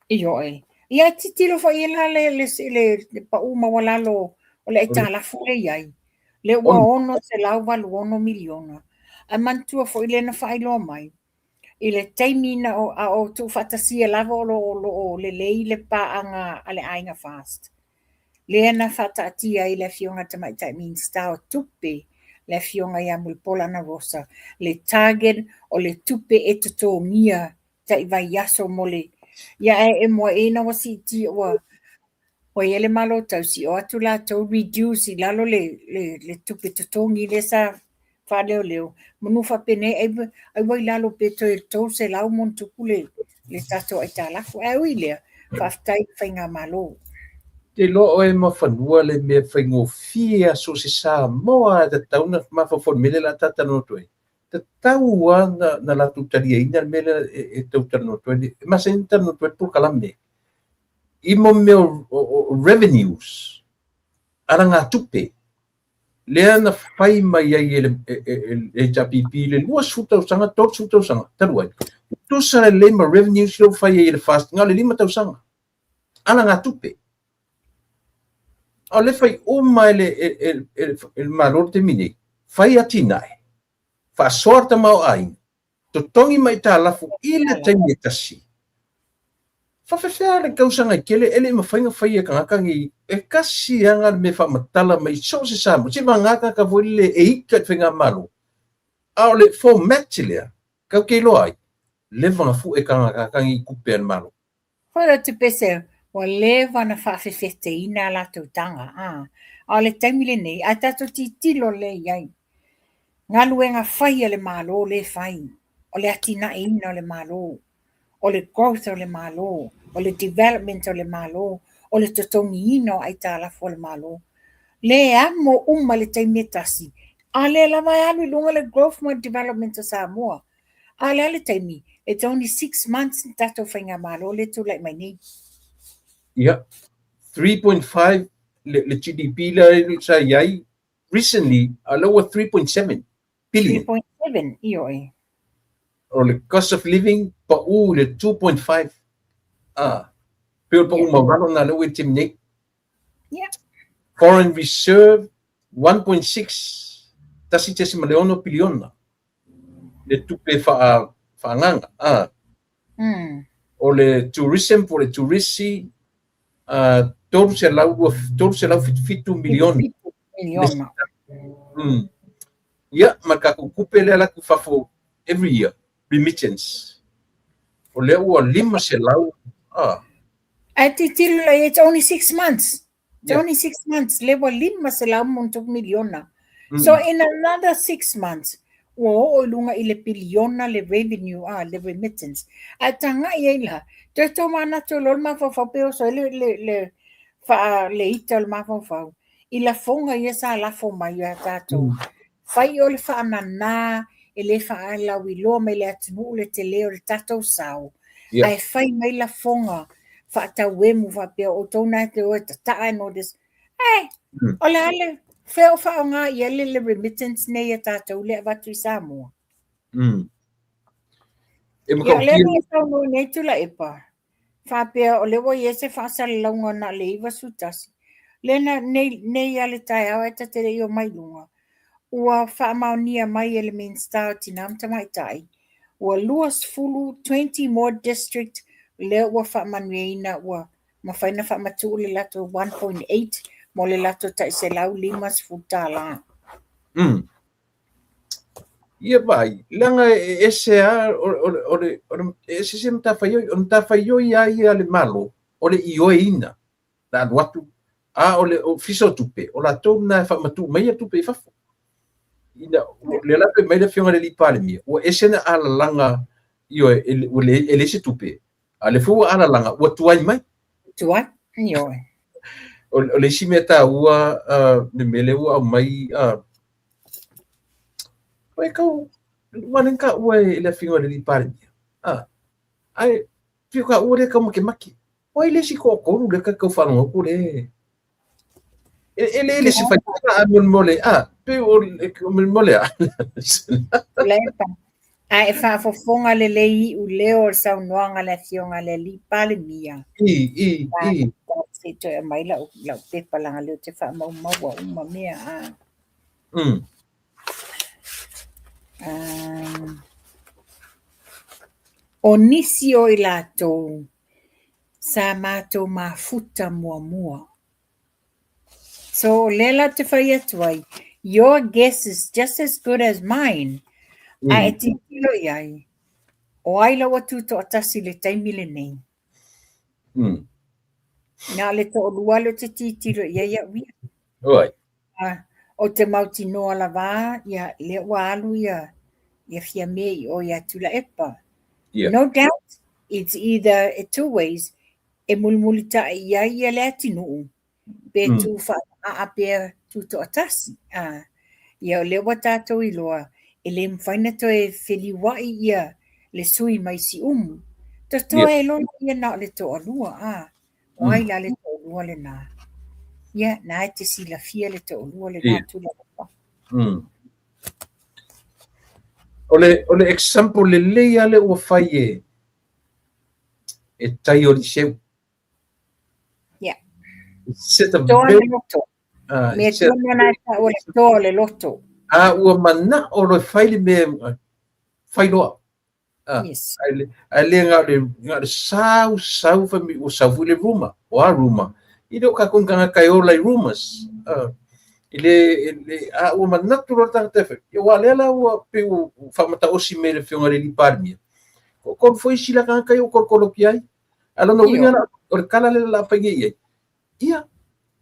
Iyo e. Ia titilo fa ila le pa uma walalo o le italafu le iai. Le ua ono se lau walu ono miliona. A mantua fo ile na whailo mai. I le taimina o tu whatasia lava o le lei le paanga ale ainga fast. Le ana whatatia i le fionga tamai taimin stao tupe le fionga ia mulpola na rosa. Le target o le tupe e toto mia tai vai yaso mole. Ia e moa e na wasi ti o ele malo tau si o atu la tau reduce i lalo le tupe totongi le sa whaleo. Manu whapene ai wai lalo peto e tau se lau mon tuku le tato ai tālafu. Ai ui lea, whaftai whainga malo. Te lo e ma whanua le mea whaingo fia so se sa moa te tauna ma whawhon mele la tata no toe. Te tau na la tutaria ina mele e tautara no toe. E masa ina no toe por kalame. Imo meo revenues. Ara ngā tupe. Lea na whai mai ai e japipi le lua sutau sanga, tot sutau sanga, taruai. Tusa le lema revenues lo whai ai le fast, ngā le 5 tau sanga. Ala ngā tupe. O le whai o mai le maror te mine, whai atinae, wha sorta mau ai, to tongi mai tā lafu i le taimi e tasi. Whawhawhia le kausanga i kele, ele ma whainga whai e kangakangi, e kasi anga me whamatala mai so se samu, si ma ngaka ka voi le e ika whainga malo. A o le format te lea, kau kei loa ai, le vanga fu e kangakangi i kupe an malo. Whara te pese, wa le wana whawhewhete ina la tautanga. A le taimi le nei, a tato ti tilo le iai. Ngā luenga whai le malo le whai, o le atina ina o le malo, o le growth o le malo, o le development o le malo, o le totongi ino ai tālafu o le malo. Le amo le taimi tasi. A le lava alu lunga le growth mo development o Samoa. A le taimi, it's only 6 months tato whainga malo le tu like my nei. Yeah, 3.5 le GDP la sa yai recently a lower 3.7 billion. 3.7 iyo e. Or the cost of living pa le 2.5. Pero pa umawalo na lo tim nik. Yeah. Foreign reserve 1.6. Tasi tesi maleono billion na. Le tupe faanganga. O le tourism for le touristi toru se lau fitu milion. ia makakukupe le ala kufafo every year remittance o le ua 5 selau It's only 6 months. It's Yeah. only 6 months. Le wa 5 sila untuk miliona. So in another 6 months, o lunga ile biliona le revenue le remittance. Atanga yela. Toto mana to lol ma fa peo so le fa le ital ma fa. Ila fonga yesa la foma ya tato. Fai o le fa anana ele fa ala wilo me le atbu le te leo le tato sao. Yeah. Ai fai mai la fonga. Wemu pia o tona te o ta no this ola ale feo fa nga yele le remittance ne ya tatou le watu Samoa e ya makau le mo sa no ne tula epa fa pia o le wo yese fa sa longa na le iwa sutas le na ne ya le tai a ta te yo mai lunga ua fa maunia mai elements ta tinam ta mai tai ua luas fulu 20 more district le ua fa manuina ua mafaina fa matu le lato 1.8 mo le lato ta se lau limas futala ia vai langa ese ese se mta faio ia le malo o le ioina la watu o le fiso tupe o la tona fa matu mai tupe fa ina le la pe mai le fiona le lipa le mia o ese na ala langa io ele se tupe ale fu ala langa o tuai mai tuai io o le simeta ua le mele ua mai Wai kau wanen ka ue le fingo le lipare. Ai fiu ka ue ka mo ke maki. Oi le si ko ko le ka fa no ko le. Ele se fa a mole pe o mole lepa ai fa fo fonga le lei u leo sa noanga le fionga le lipale mia se to mai la te palanga le te fa mau uma mea o nisi o i latou sa matou mafuta mua. So lela te whai atu ai, your guess is just as good as mine. A e te tilo iai, o ai lawa tu to atasi le taimile nei. Nā le to olua le te titilo iai a wia. Oi. O te mauti noa la wā, ia le walu ia fia mei o ia tula epa. Yeah. No doubt, it's either two ways. E mulmulita ia le atinu. Pe tu fa a pe tu to atasi. Ia le wa tātou i loa. E le mwhaina to e whiliwai ia le sui mai si umu. To e lona ia na le to alua. Wai la le to alua le nā. Ia, nā e te sila fia le to alua le nā tula wapa. O le example le leia le ua whai e tai o li seu. Yeah. Set a Toa very... le loto. Me tōna nā ta o le toa le loto. Ua mana o le whai le me whai loa. Yes. Ai le ngā le sau whami o sau le ruma. O a ruma. I reo ka konganga kai o lai rumas. Ua mana turo tanga te whai. Ia wā lela ua pe u whamata osi me le whionga le li parmia. Kon foi sila kanga kai o korkolo ki ai. Alona winga na o le kala le la paige iai. Ia,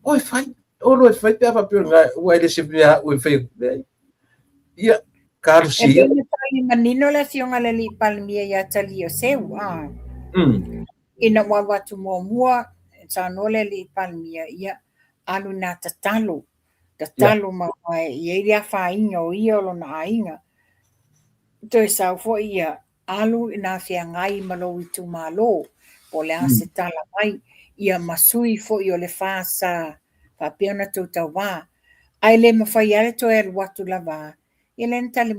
oi whai. Olo e whai pia whapio ngā ua ele se pia ue whai. Ia, karu si. E pene tai manino la fionga le li palmia ia tali o seu. Ina wawatu mua sa nole li palmia ia alu na tatalo. Tatalo ma ia ia whainga o ia lo na ainga. Toi sau fo ia alu ina fia ngai malo i tu malo. Po le ase tala mai ia masui fo i o le whasa whapiona tau tau wā. Ai le mawhai ale to e watu la wā. Ia le ntali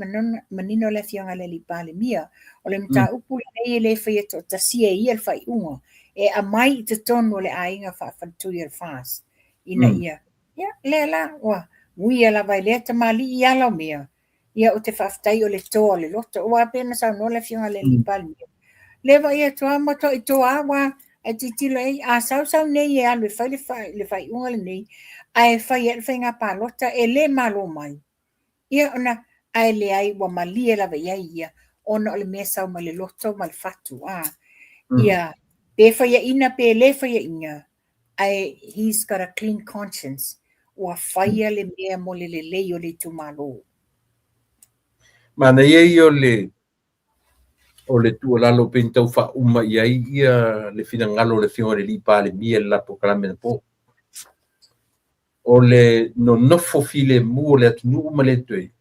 manino le fionga le li pale mia. O le mta upu le le whai to tasia ia le whai unga. E a mai i te tonu le ainga whawhatu i le whas. Ina ia. Ia le la wa. Wia la vai le ta mali i ala mea. Ia o te whaftai o le toa le loto. Ua pena sa no le fionga le li pale mia. Le wa ia toa mato i toa wa. A ti tilo e a sau nei e alu le whai unga le nei. Ai whai e whai ngā pālota e le malo mai. Ia ona ai le ai wa malia lava ia ona o le mea sau ma le loto ma le fatu ia pe whaia ina pe le whaia ina ai he's got a clean conscience ua whaia le mea mo le o le tumalo. Mana ia o le tualalo pentau fa uma ia le finangalo le fionga le lipa le mia le lapo kalame na po. O le no nofo file mu le atunu ma le tue.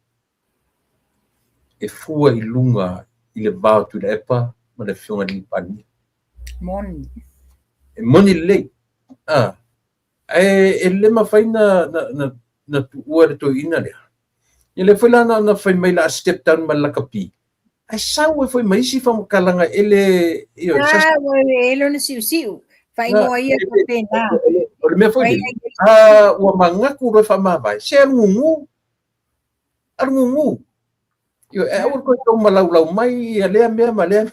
E fua i lunga i le bao tu le epa ma le fionga le lipa ni. Moni. E moni le. E le mawhai na tuua le toi ina lea. Ia le whaila na whai mai la step down ma la kapi. Ai sau e foi mai si fa kalanga ele elo na siu fai ngoa ia ko pena o le me foi ua mangaku ro fa mavai se ngungu io e o ko to malau mai ele me male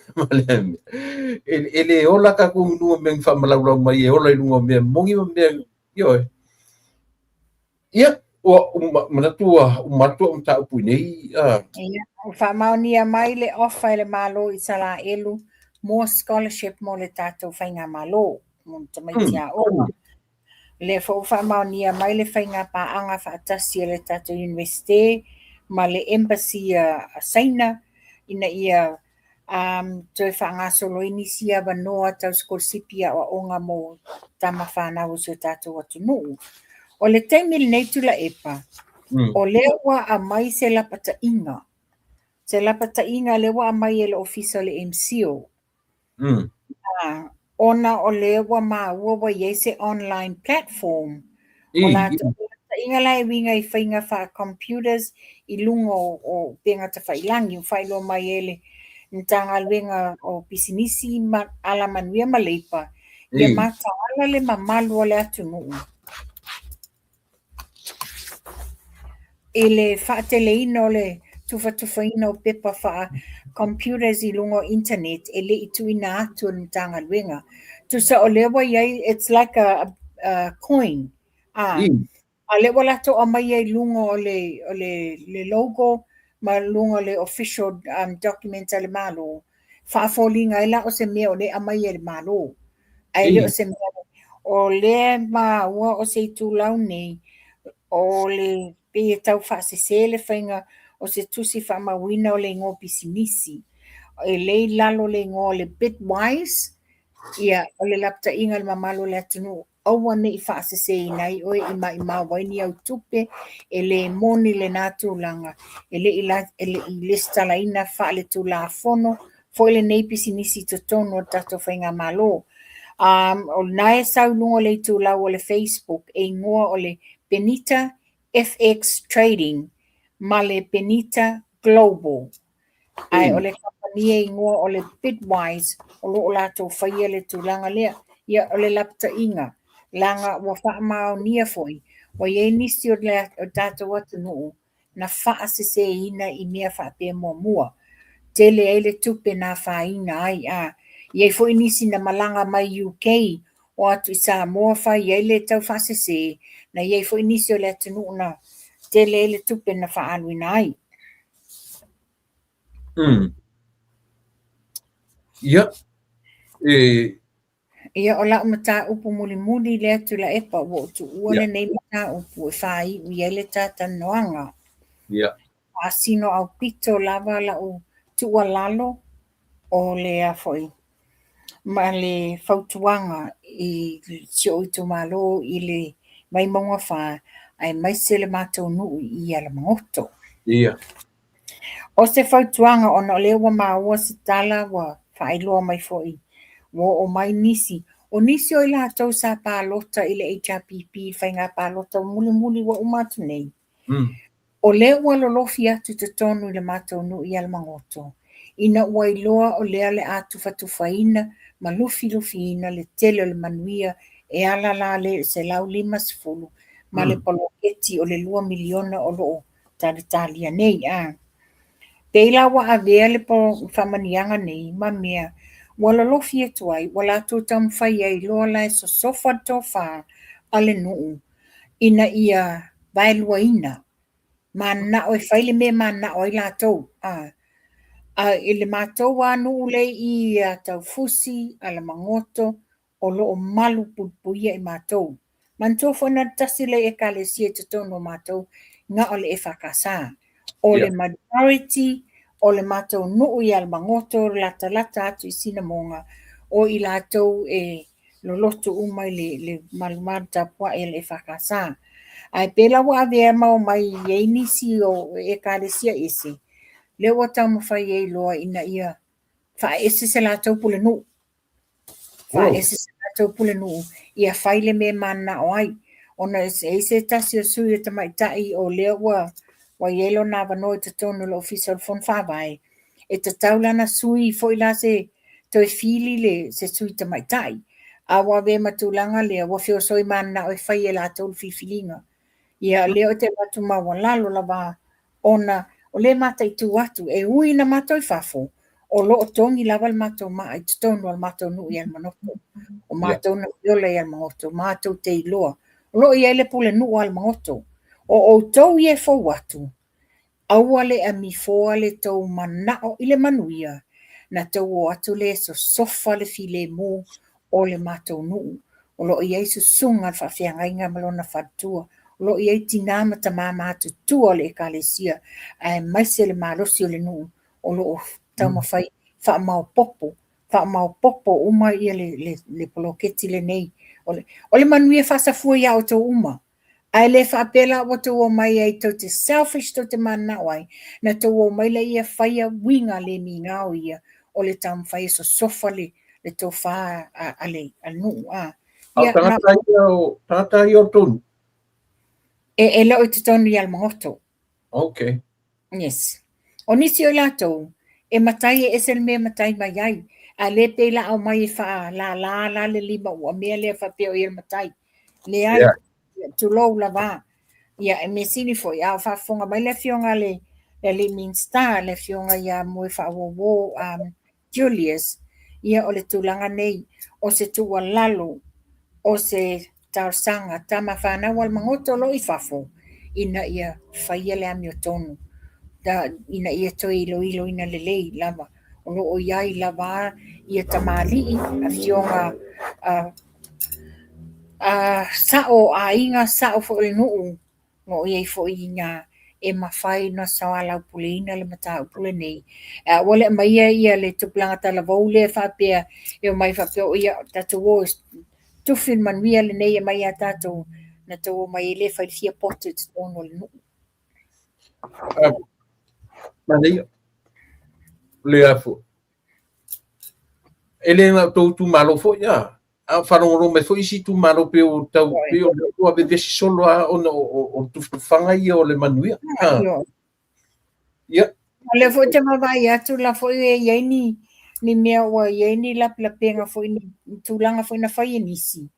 ele ola ka ku nu me fa malau mai e ola lu me mongi me io ia o matua ta pu nei fa maunia mai le ofa le malo i sala elu more scholarship mo le tatou whainga malo mo tamaitia o le fa maunia mai le whainga paanga whaatasi le tatou university ma le embassy saina ina ia toi whaanga solo inisia wanoa tau skolsipia o onga mo tama whanau so tatou atunu o le taimil nei tula epa o le wa a mai se la pata inga se la pata inga le wa a mai ele ofisa le MCO ona o le wa ma wa yese online platform o la inga lai winga I whainga wha computers I lungo o penga ta whailangi whailo mai ele ntanga luenga o pisinisi ala manuia maleipa ia mata ala le mamalu o le atunu ele whaateleina o le tuwhatuwhaina o pepa wha computers I lungo internet ele I tuina atu ntanga luenga tusa o lewa iai it's like a coin a le wala to a mai ai lungo o le logo ma lungo le official documents ale malo fa folinga ila o se mea o le a mai ele malo ai le o se mea o le ma ua o se tulau nei o le pe tau fa se le whainga o se tusi fa mawina o le ngō pisinisi e le lalo le ngō le Bitwise ia o le lapta inga le mamalo le atunu aua ne I whaasese nai oe I mawaini au tupe e le moni le nātūlanga e le I lista la ina wha le tū la fono fo le nei pisinisi to tono tato whainga malo o nae sau lungo le tū lau o le Facebook e ngoa o le Benita FX Trading ma le Benita Global ai o le company e ngoa o le Bitwise o lo lato whaia le tūlanga lea ia o le lapta inga langa ua whaamao nia foi wa ye nisi o tatou atunu na whaasese ina I mea whaape mua tele ele tupe na whaina ai ye foi nisi na malanga mai UK o atu I Samoa whai ye le tau whaasese na ye foi nisi o le atunu na tele ele tupe na whaaluina ai ia o la mata upu muli le atu la epa wo tu uole nei mata upu e whai ia le tata noanga. Asino au pito lava la u tua lalo o le afoi. Ma le fautuanga I sio I tu malo I le mai maunga wha ai mai se le matou nuu I ala mangoto. O se fautuanga ona le wa maua se tala wa whailoa mai foi. Wo o mai nisi. O nisi o ila tau sa pālota I le HRPP whainga pālota muli wa umatu nei. O le ua lolofi atu te tonu I le matou nuu I ala mangoto. Ina ua iloa o lea le atu whatuwhaina ma lufi ina le tele o le manuia e ala la le se lau 5 ma le poloketi o le 2 miliona o loo talia nei Peila wa avea le po whamanianga nei ma mea wala lofi e tuai wala tu tam whai ai loa lai so sofa tofa ale nuu ina ia vailua ina mana o faile me mana o latou ele matou anu le I tau fusi ala mangoto o lo malu pupuia I matou mantou fona tasi le ekalesia te tono matou nga o le e whakasā o le majority o le matou nuu I ala mangoto lata atu I sinamonga o I latou loloto umai le malumar tapua e le whakasā ai pela wa avea mau mai ye nisi o ekalesia ese le wa tama fai e loa ina ia fa ese se latou pule nuu fa ese se latou pule nuu ia fai le me mana o ai ona ese tasi o sui e tamaitai o lea wa yelo na vano te tonu lo official fon fa vai e te taulana sui foi la se toi fili le se sui tamaitai a wa ve matulanga le wa fio soi mana o fai e latou fifilinga ia leo te watu mawalalo lava ona o le matai tu atu e ui na matai fafo o lo o tongi lava le matou maa I te tonu al matou nui al manoto o matou na viola al manoto matou te iloa o lo I ele pule nuu al manoto o tou I e fau atu aua le amifoa le tou manao I le manuia na tou o atu le so sofa le file mu o le matou nuu o lo I e sunga al whawhiangainga malona whatua lo I tina mata mama atu tua le ekalesia ai mai se le malosi o le nuu o lo tama fai fa mau popo uma ia le poloketi le nei o le manuia fasafua ia o to uma ai le fa pela o to o mai ai to te selfish to te mana wai na to o mai le ia faia winga le minga o ia o le tam fai so sofa le to fa ale al nuu ia tata io tonu e lo I te tonu I al mangoto. Okay. Yes. O nisi o latou, e matai e esel me matai mai ai. A le pela au mai fa la le lima ua mea le fa peo I el matai. Le ai, tu lou la va. Ia e me sini foi, a fa fonga mai le fionga le Minster, le fionga ia moe fa wo Julius. Ia o le tulanga nei, o se tua lalo, o se tarsanga tama whanau al mangoto lo I fafo ina ia whaia le ami o tonu ina ia toi ilo ina lelei lava o lo o iai lava ia tamali a fionga sao a inga sao fo le nuu no iai fo inga e mawhai na sawala pule ina le mata pule nei wale mai ia le tuplanga tala vau le whapea e mai whapea o ia tatu wo tufin man mia le nei mai a tatou na tau mai le fai fia pote te tono le nuu. Manei le afu. Ele na tu malo fo ya. A whanongo me fo isi tu malo pe o tau pe o tua bevesi solo a o tufanga ia o le manuia. Ia. Le fo te mawai atu la fo e iei ni mea ua iei ni lapenga fo ni tūlanga fo na fai nisi.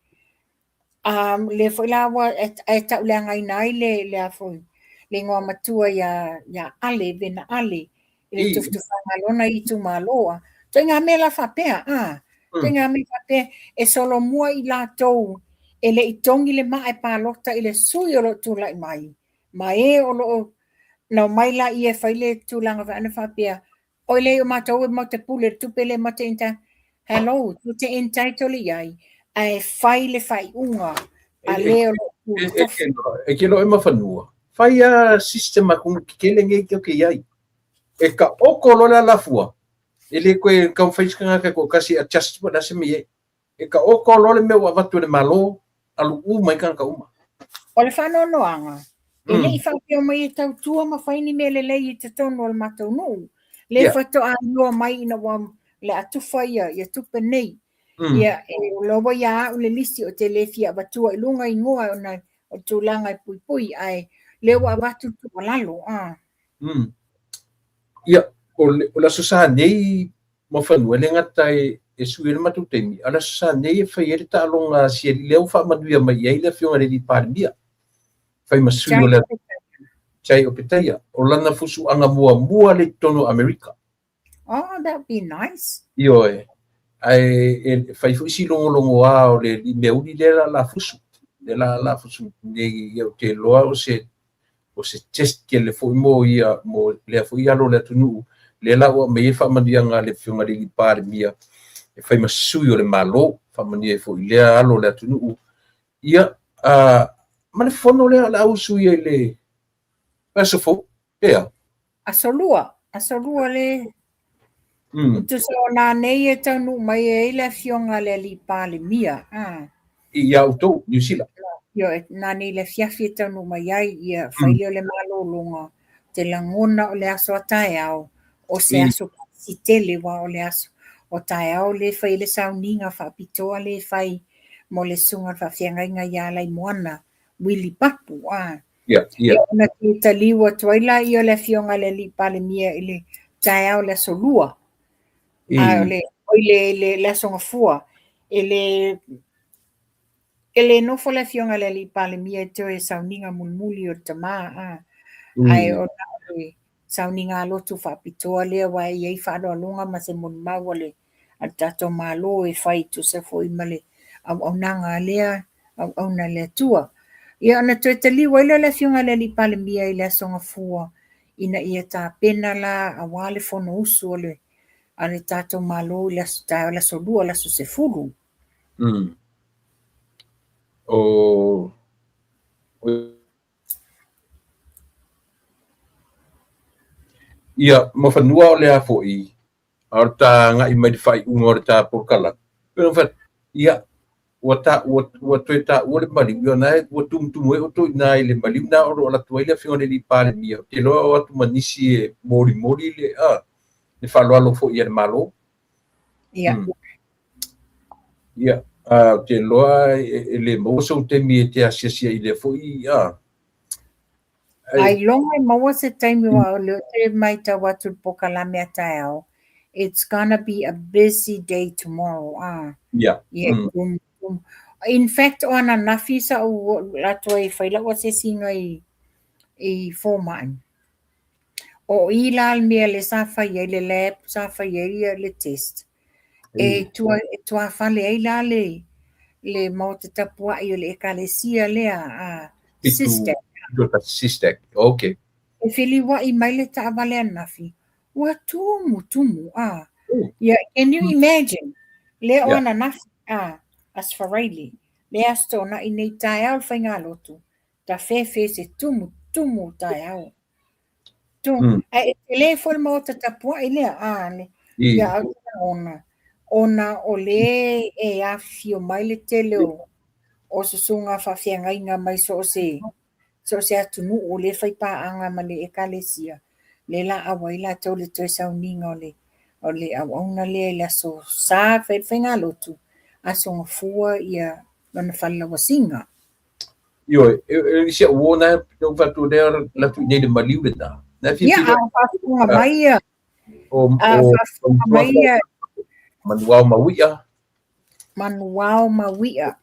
Le fo la wa e tau le ngai nai le a fo le ngoa matua ya ale vena ale le tufanga lona I tu maloa. Toi ngā me la whapea, toi ngā me whapea e solo mua I lātou e le itongi le maa e pālota I le sui o lo tūlai mai. Ma e o lo na mai la I e whaile tūlanga whaana whapea o le o mātou e mau te pule tupele ma te inta hello, tu te entitled iai ai whaile whai unga a leo lo pule tofu. E ke lo e mawhanua. Whai a sistema kung kikelenge ki o ke iai. E ka oko lola lafua. E le koe kau whaiskanga ka ko kasi adjustment na se mi e. E ka oko lole me wa watu le malo alu mai ka uma. O le whanonoanga. E le I whapea mai e tau tua ma whaini me le lei I te tonu al matou nuu. Le whato a noa mai ina wam le atufa ia tupe nei. Ia e loa ia au le lisi o te le fia watua I lunga I ngoa o tūlanga I pui ai. Le wa watu tua lalo. Ia, o la sosa nei ma whanua le ngata e sui le matu temi. Ala sosa nei e whai ere ta alonga si e leo wha manuia mai ei le fionga re li pārmia. Whai masui o le chai o petaia. O lana fusu anga mua le tono Amerika. Oh, that would be nice. Io ai fai fusi longo o le meuli le la fusu. Le la fusu ne te loa o se o se test ke le fo mo ia mo le fo ia lo le tunu le la o me fa mania nga le fiunga le par mia e fai masui o le malo fa mania fo le alo le tunu ia ma le fono le la usu ia le paso fo ia asolua le tu so na nei e tanu mai e le fionga le li pale mia ia auto New Zealand yo na nei le fiafi tanu mai ai ia fai le malo longa te langona o le aso atai au o se aso si tele wa o le aso o tai au le fai le sauninga fa pitoa le fai mo le sunga fa fianga ia lai moana wili papu ia na te liwa toila i o le fionga le li pale mia ile tai au le solua le la songa fua ele no fo le fionga le li pale mia te e sauninga mulmuli o tama ai o le sauninga lotu fa pitoa le wa i fa do longa ma se mun mawale a tato malo e fai tu se fo i male au nanga lea au na le tua ia na te liwa le fionga le li pale mia i le songa fua ina ia ta pena la awale fo no usu ole ale tato malo la sta la solua la so se fulu ia mo fanua o le afo i arta nga i mai fai unga ta por kala pero fa ia wata ta o le mali yo na o tum o to na le mali na o la toile fione li pale mia te lo o tu manisi mori le le fa lo fo ia malo ia te lo le mo so te mi te asia i le fo ia ai longa mo se time wa le te mai ta watu pokala me atao it's gonna be a busy day tomorrow in fact on a nafisa o la toi fai la se singa i forman o ilal me le safa ye le lab safa ye le test tua fale ai la le mo te tapua i le ekalesia le sister okay e fili wa i mai le taavale anafi wa tumu can you imagine le ona nafi as faraili le asto na i nei tai au whainga lotu ta fefe se tumu tai au e le fol mo te tapua i le ia au ona o le e afio mai le tele o susunga whawhianga inga mai so se atunu o le whai paanga ma le ekalesia le la awai la tau le toi sauninga o le awauna le la so sa whainga lotu aso ngafua ia lana whala wasinga yo se wona no vatu der la tu nei de maliu da na fi ia a mai ia o manuao mawia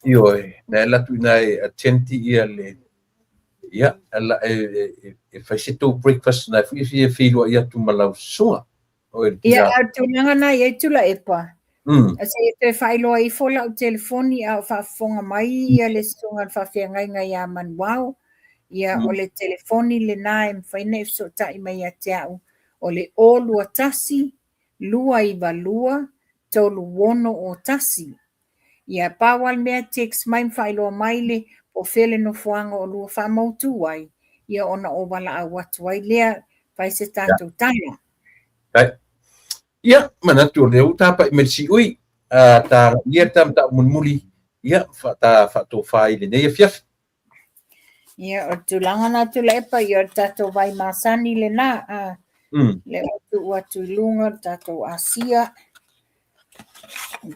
yo na la tu nai atenti ia le ia ala e faisito breakfast na fi lo ia tu malau sunga ia tu langa na ia tu la epa ase te failo ai fola o telefoni a fa fonga mai ia le sunga fa fianga ia manuao ia o le telefoni le nae mfaine so tai mai atiau o le olua tasi lua i valua tolu wono o tasi ia pawal mea text mai mfailo mai le o fele no fuanga o lua fa mautu ai ia ona o wala a watu ai lea fai se tātou taia ia mana tu le utapa merci ui ta ia tam ta munmuli ia fa to fai le nei fiaf ia o tulanga na tu le pa ia tatou vai masani le na le watu lunga tatou asia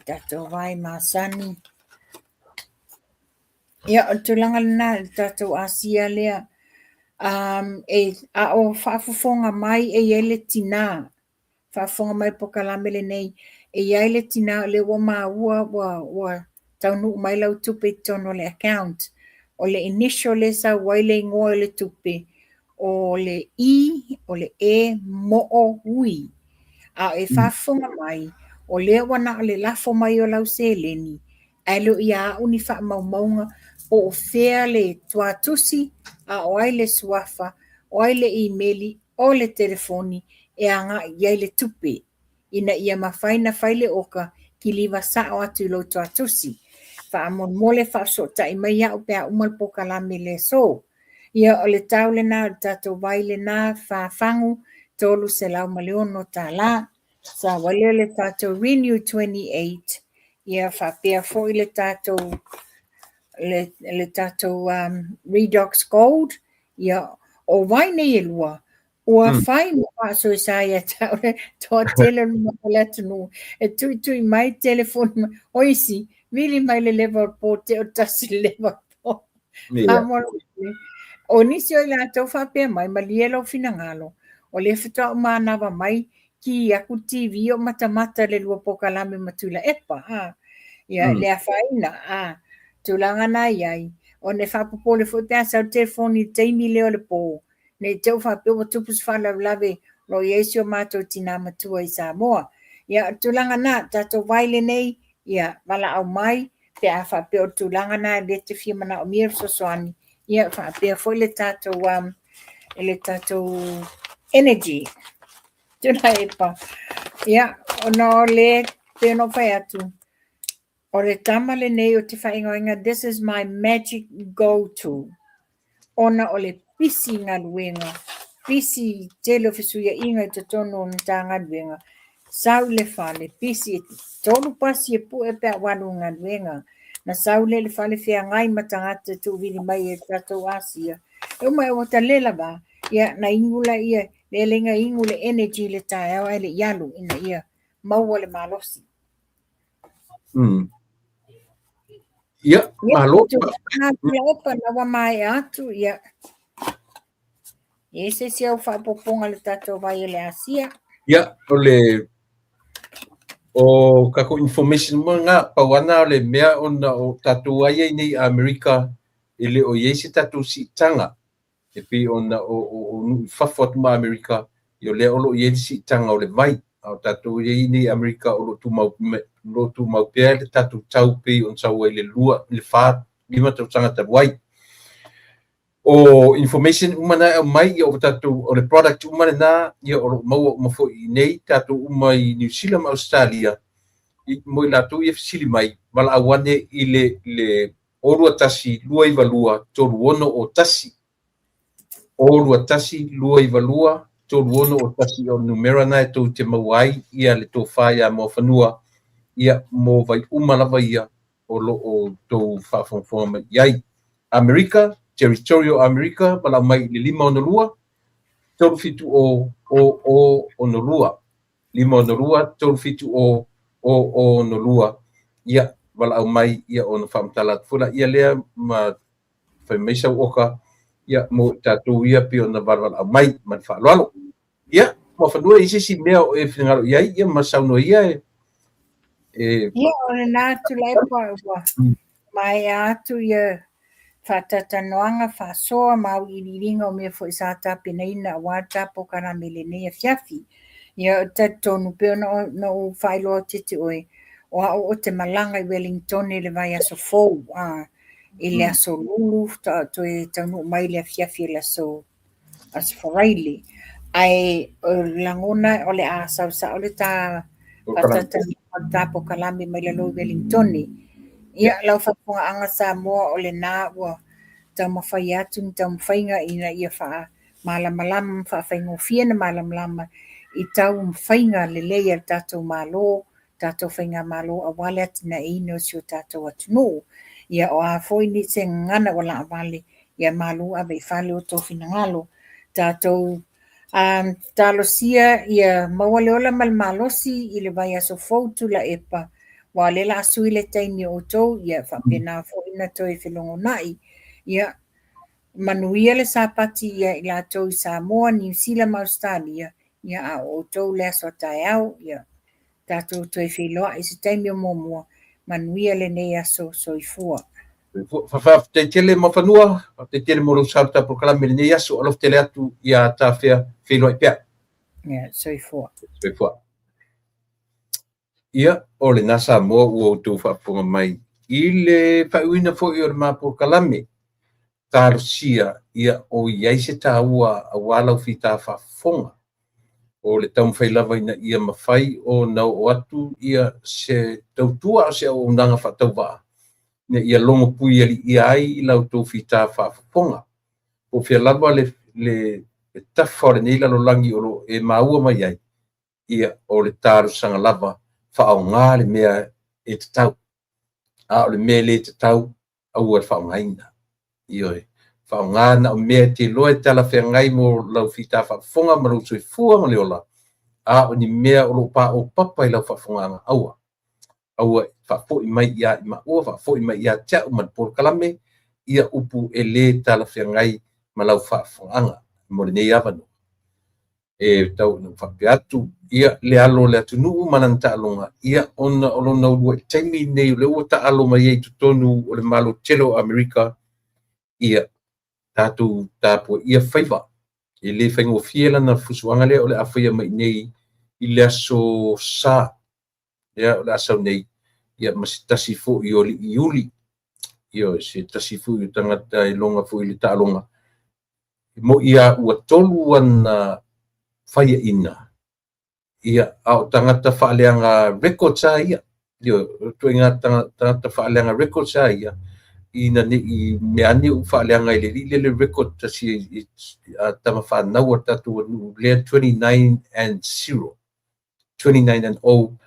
tatou vai masani ia o tulanga na tatou asia lea o whaafofonga mai ele tina whaafonga mai pokalame le nei ele tina le wa maua wa taunu mai lau tupe tono le account o le initial le sa waile ngoa le tupe o le o le mo o hui e whaafonga mai o le wana le lafo mai o lau seleni alo ia uni wha maumaunga o fea le tuatusi a oai le suafa, oai le emaili, o le telefoni e anga iai le tupe. Ina ia mawhaina whaile oka ki liwa sao atu lo tuatusi. Whaamon mole whaasota i mai au pēa umal pokalame le so. Ia o le tau le nā, tato waile nā whaafangu, tolu se lau maleono tā la. Sa wale le tato Renew 28, ia whapea fo i le tato le tato Redox Gold, ia o waine e lua. Ua whai mo aso sa ia tau le toa tele mo palatunu. E tui mai telefoni oisi, vili mai le level po te o tasi level po. O nisi o la tau whapea mai, ma lielo finangalo. O le whitoa o mānawa mai, ki aku TV o matamata le lua pokalame matula epa. Ia le a whaina, tulanga na iai. O ne whapopo le whapea sa telefoni teimi leo le po. Ne tau whapea o tupus whalawlawe lo iesi o mātou tina matua i Samoa. Ia tulanga na, tato waile nei, ia wala au mai, pe a whapea o tulanga na le te whiamana o mia sosoani. Ia whapea fo le tato energy. Tuna epa. Ia, ono le te no whai atu. O le tama le nei o te whaingoinga, this is my magic go-to. Ona o le pisi ngā luenga. Pisi telo whisuia inga i te tono o tā ngā luenga. Sau le whale, pisi tolu pasi e pu e pēr wanu ngā luenga. Na sau le whale whia ngai matangata tu vini mai e tatou Asia. E umai o ta lela ba, ia na ingula ia, le lenga ingula energy le tae au ele ialu ina ia, maua le malosi. Ia, malo. Ia opa na wa mai atu, ia. E se au whaipoponga le tatou vai le Asia. Ia, o kako information mo nga pawana le mea ona o tatou ai nei Amerika ele o yesi tatou si tanga. E pi ona o fafot ma Amerika yo le olo yesi tanga o le vai. O tatou ai nei Amerika o lo tu mau pe le tatou tau pe on sa le lua le fa lima tau tanga ta wai. O information umana mai o tatou o le product umana na ia o mau mo fo nei tatou umai New Zealand Australia i mo la tu ia fisili mai wala awane i le orua tasi lua i valua tolu ono o tasi orua tasi lua i valua tolu ono o tasi o numera na e tau te mawai ia le tō whaia mo whanua ia mo vai umalawa ia o tō whaafonga iai Amerika Territorial America, pala mai le lima o nolua, tolu fitu o nolua. Lima o nolua, tolu fitu o nolua. Ia, wala au mai, ia o na whamtala. Fula ia lea, ma whaimeisa oka, ia mo tātou ia pio na wala au mai, man whaaloalo. Ia, ma whanua isi si mea o e whinangaro iai, ia ma sauno ia e. Ia, o na nātu leipa ua. Mai atu ia, whatatanoanga whasoa mau I riringa o mea fo I sa tape nei na wata po karamele nei a fiafi. Ia ta tonu peo na o whailo tete oe. O hao o te malanga I Wellington le vai aso fou. I le aso lulu, to e tanu mai le a fiafi le aso wharaili. Ai langona o le a sausa o le ta whatatanoanga po karame mai le lo Wellington. Ia lau whapunga anga sa moa o le nā ua tau mawhai atu tau mwhainga ina ia wha malamalama wha whaingo whiana malamalama I tau mwhainga le leia tātou mālo, tātou whainga mālo a wale atina e ino si o tātou atunu. Ia o a fwoi ni se ngana o la wale ia mālo a vei whale o tō whina ngalo. Tātou tālosia ia mawale ola malmalosi I le vai aso fautu la epa. Wa le la sui le taimi o tau, ia whapena fo ina tau e whelongo nai. Ia manuia le sapati ia I la tau I Samoa, New Zealand, Australia. Ia a o tau le aso tai au, ia tātou tau e wheloa I se taimi o momua. Manuia le nei aso soifua. Te tele mawhanua, te tele mo lo sauta proklame le nei aso, alof tele atu ia tā whea wheloa I pia. Ia, soifua. Soifua. Ia, o le nasa moa ua o tō whapunga mai I le whauina fo i o le Mapo Kalame, tarosia ia o iai se tāua a walau fita whafonga. O le taum whailawa ina ia mawhai o nau o atu ia se tautua o se au unanga whatauwa. Ia ia longo pui ali ia ai i lau tau fita whafonga. O fia lava le tafa le neila lo langi o lo e maua mai ai. Ia o le taru sanga lava whaau ngā le mea e te tau. A o le mea le te tau au ar whaau ngaina. Ioi. Whaau ngā na o mea te loe tala whea ngai mo lau fita whafonga ma lau sui fua ma leola. A o ni mea o lo pa o papa i lau whafonga nga aua. Aua whafo i mai ia i maua, whafo i mai ia tia o Mapo Kalame, ia upu e le tala whea ngai ma lau whafonga mo le nei avanu. E tau na whape atu, ia le alo le atu nuu mananta alonga, ia ona o lona ulua i taimi nei le ua ta alo mai ei tutonu o le malo telo Amerika, ia tātou tāpua ia whaiva. E le whaingo fiela na fusuanga lea o le awhaia mai nei i le aso sa, ia o le asau nei, ia masitasi fo i oli i uli, ia se tasi fo i tangata i longa fo i le ta alonga. Mo ia ua tolu ana whaia ina. Ia au tangata whaaleanga records a ia. Ia tui ngā tangata whaaleanga records a ia. Ina ne i mea ne u whaaleanga i le record tasi tama whanau a tatu lea 29-0. 29-0.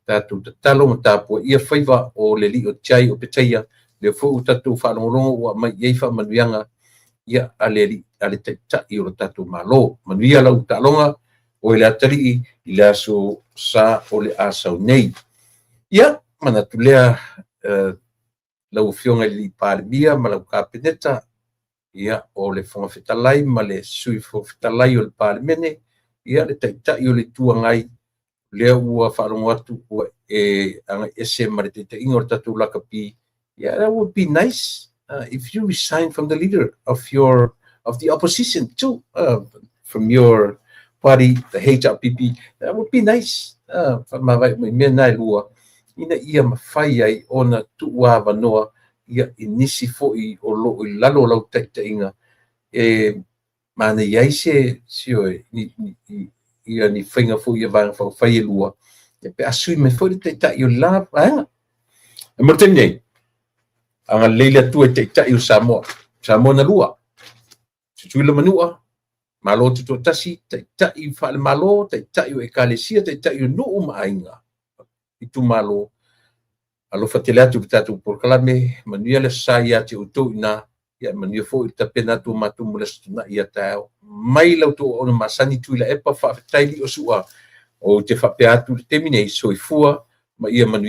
Tatu talo ma tāpua ia whaiva o le li o chai o peteia. Le fuu tatu whanongonongo ua mai iei whamanuianga. Ia ale ta i o tatu malo. Manuia lau talonga o le atari i le aso sa o le asau nei. Ia, mana tu lea lau fionga i li pārimia, ma lau kāpeneta, ia o le whonga whetalai, ma le sui whetalai o le pārimene, ia le ta i o le tuangai, lea ua wharongo atu ua e anga ese ma le te ingo tatu lakapi. Yeah, that would be nice. If you resign from the leader of the opposition too, from your party, the HRPP, that would be nice. Ina ia mawhai ai ona tuua wanoa ia inisi fo'i o lo i lalo lau taitainga. Mana iai se sioe ia ni whainga fo'i a vanga whai e lua. Pe asui me fo'i taitai o la vanga. E marteni nei. Anga leila tua te tai o Samoa. Samoa na lua. Tuila manua. Malo te tasi, te tai whale malo, te tai o ekalesia, te tai o nuu maainga. Itu malo. Alo whatele atu ki tātou Kalame, manuia le sa ia te utou ina, ia manuia fo i tapena tu matu mula stuna ia tau. Mai lau tu ona masani tuila epa whawhataili o sua o te whape atu te minei soifua, ma ia manuia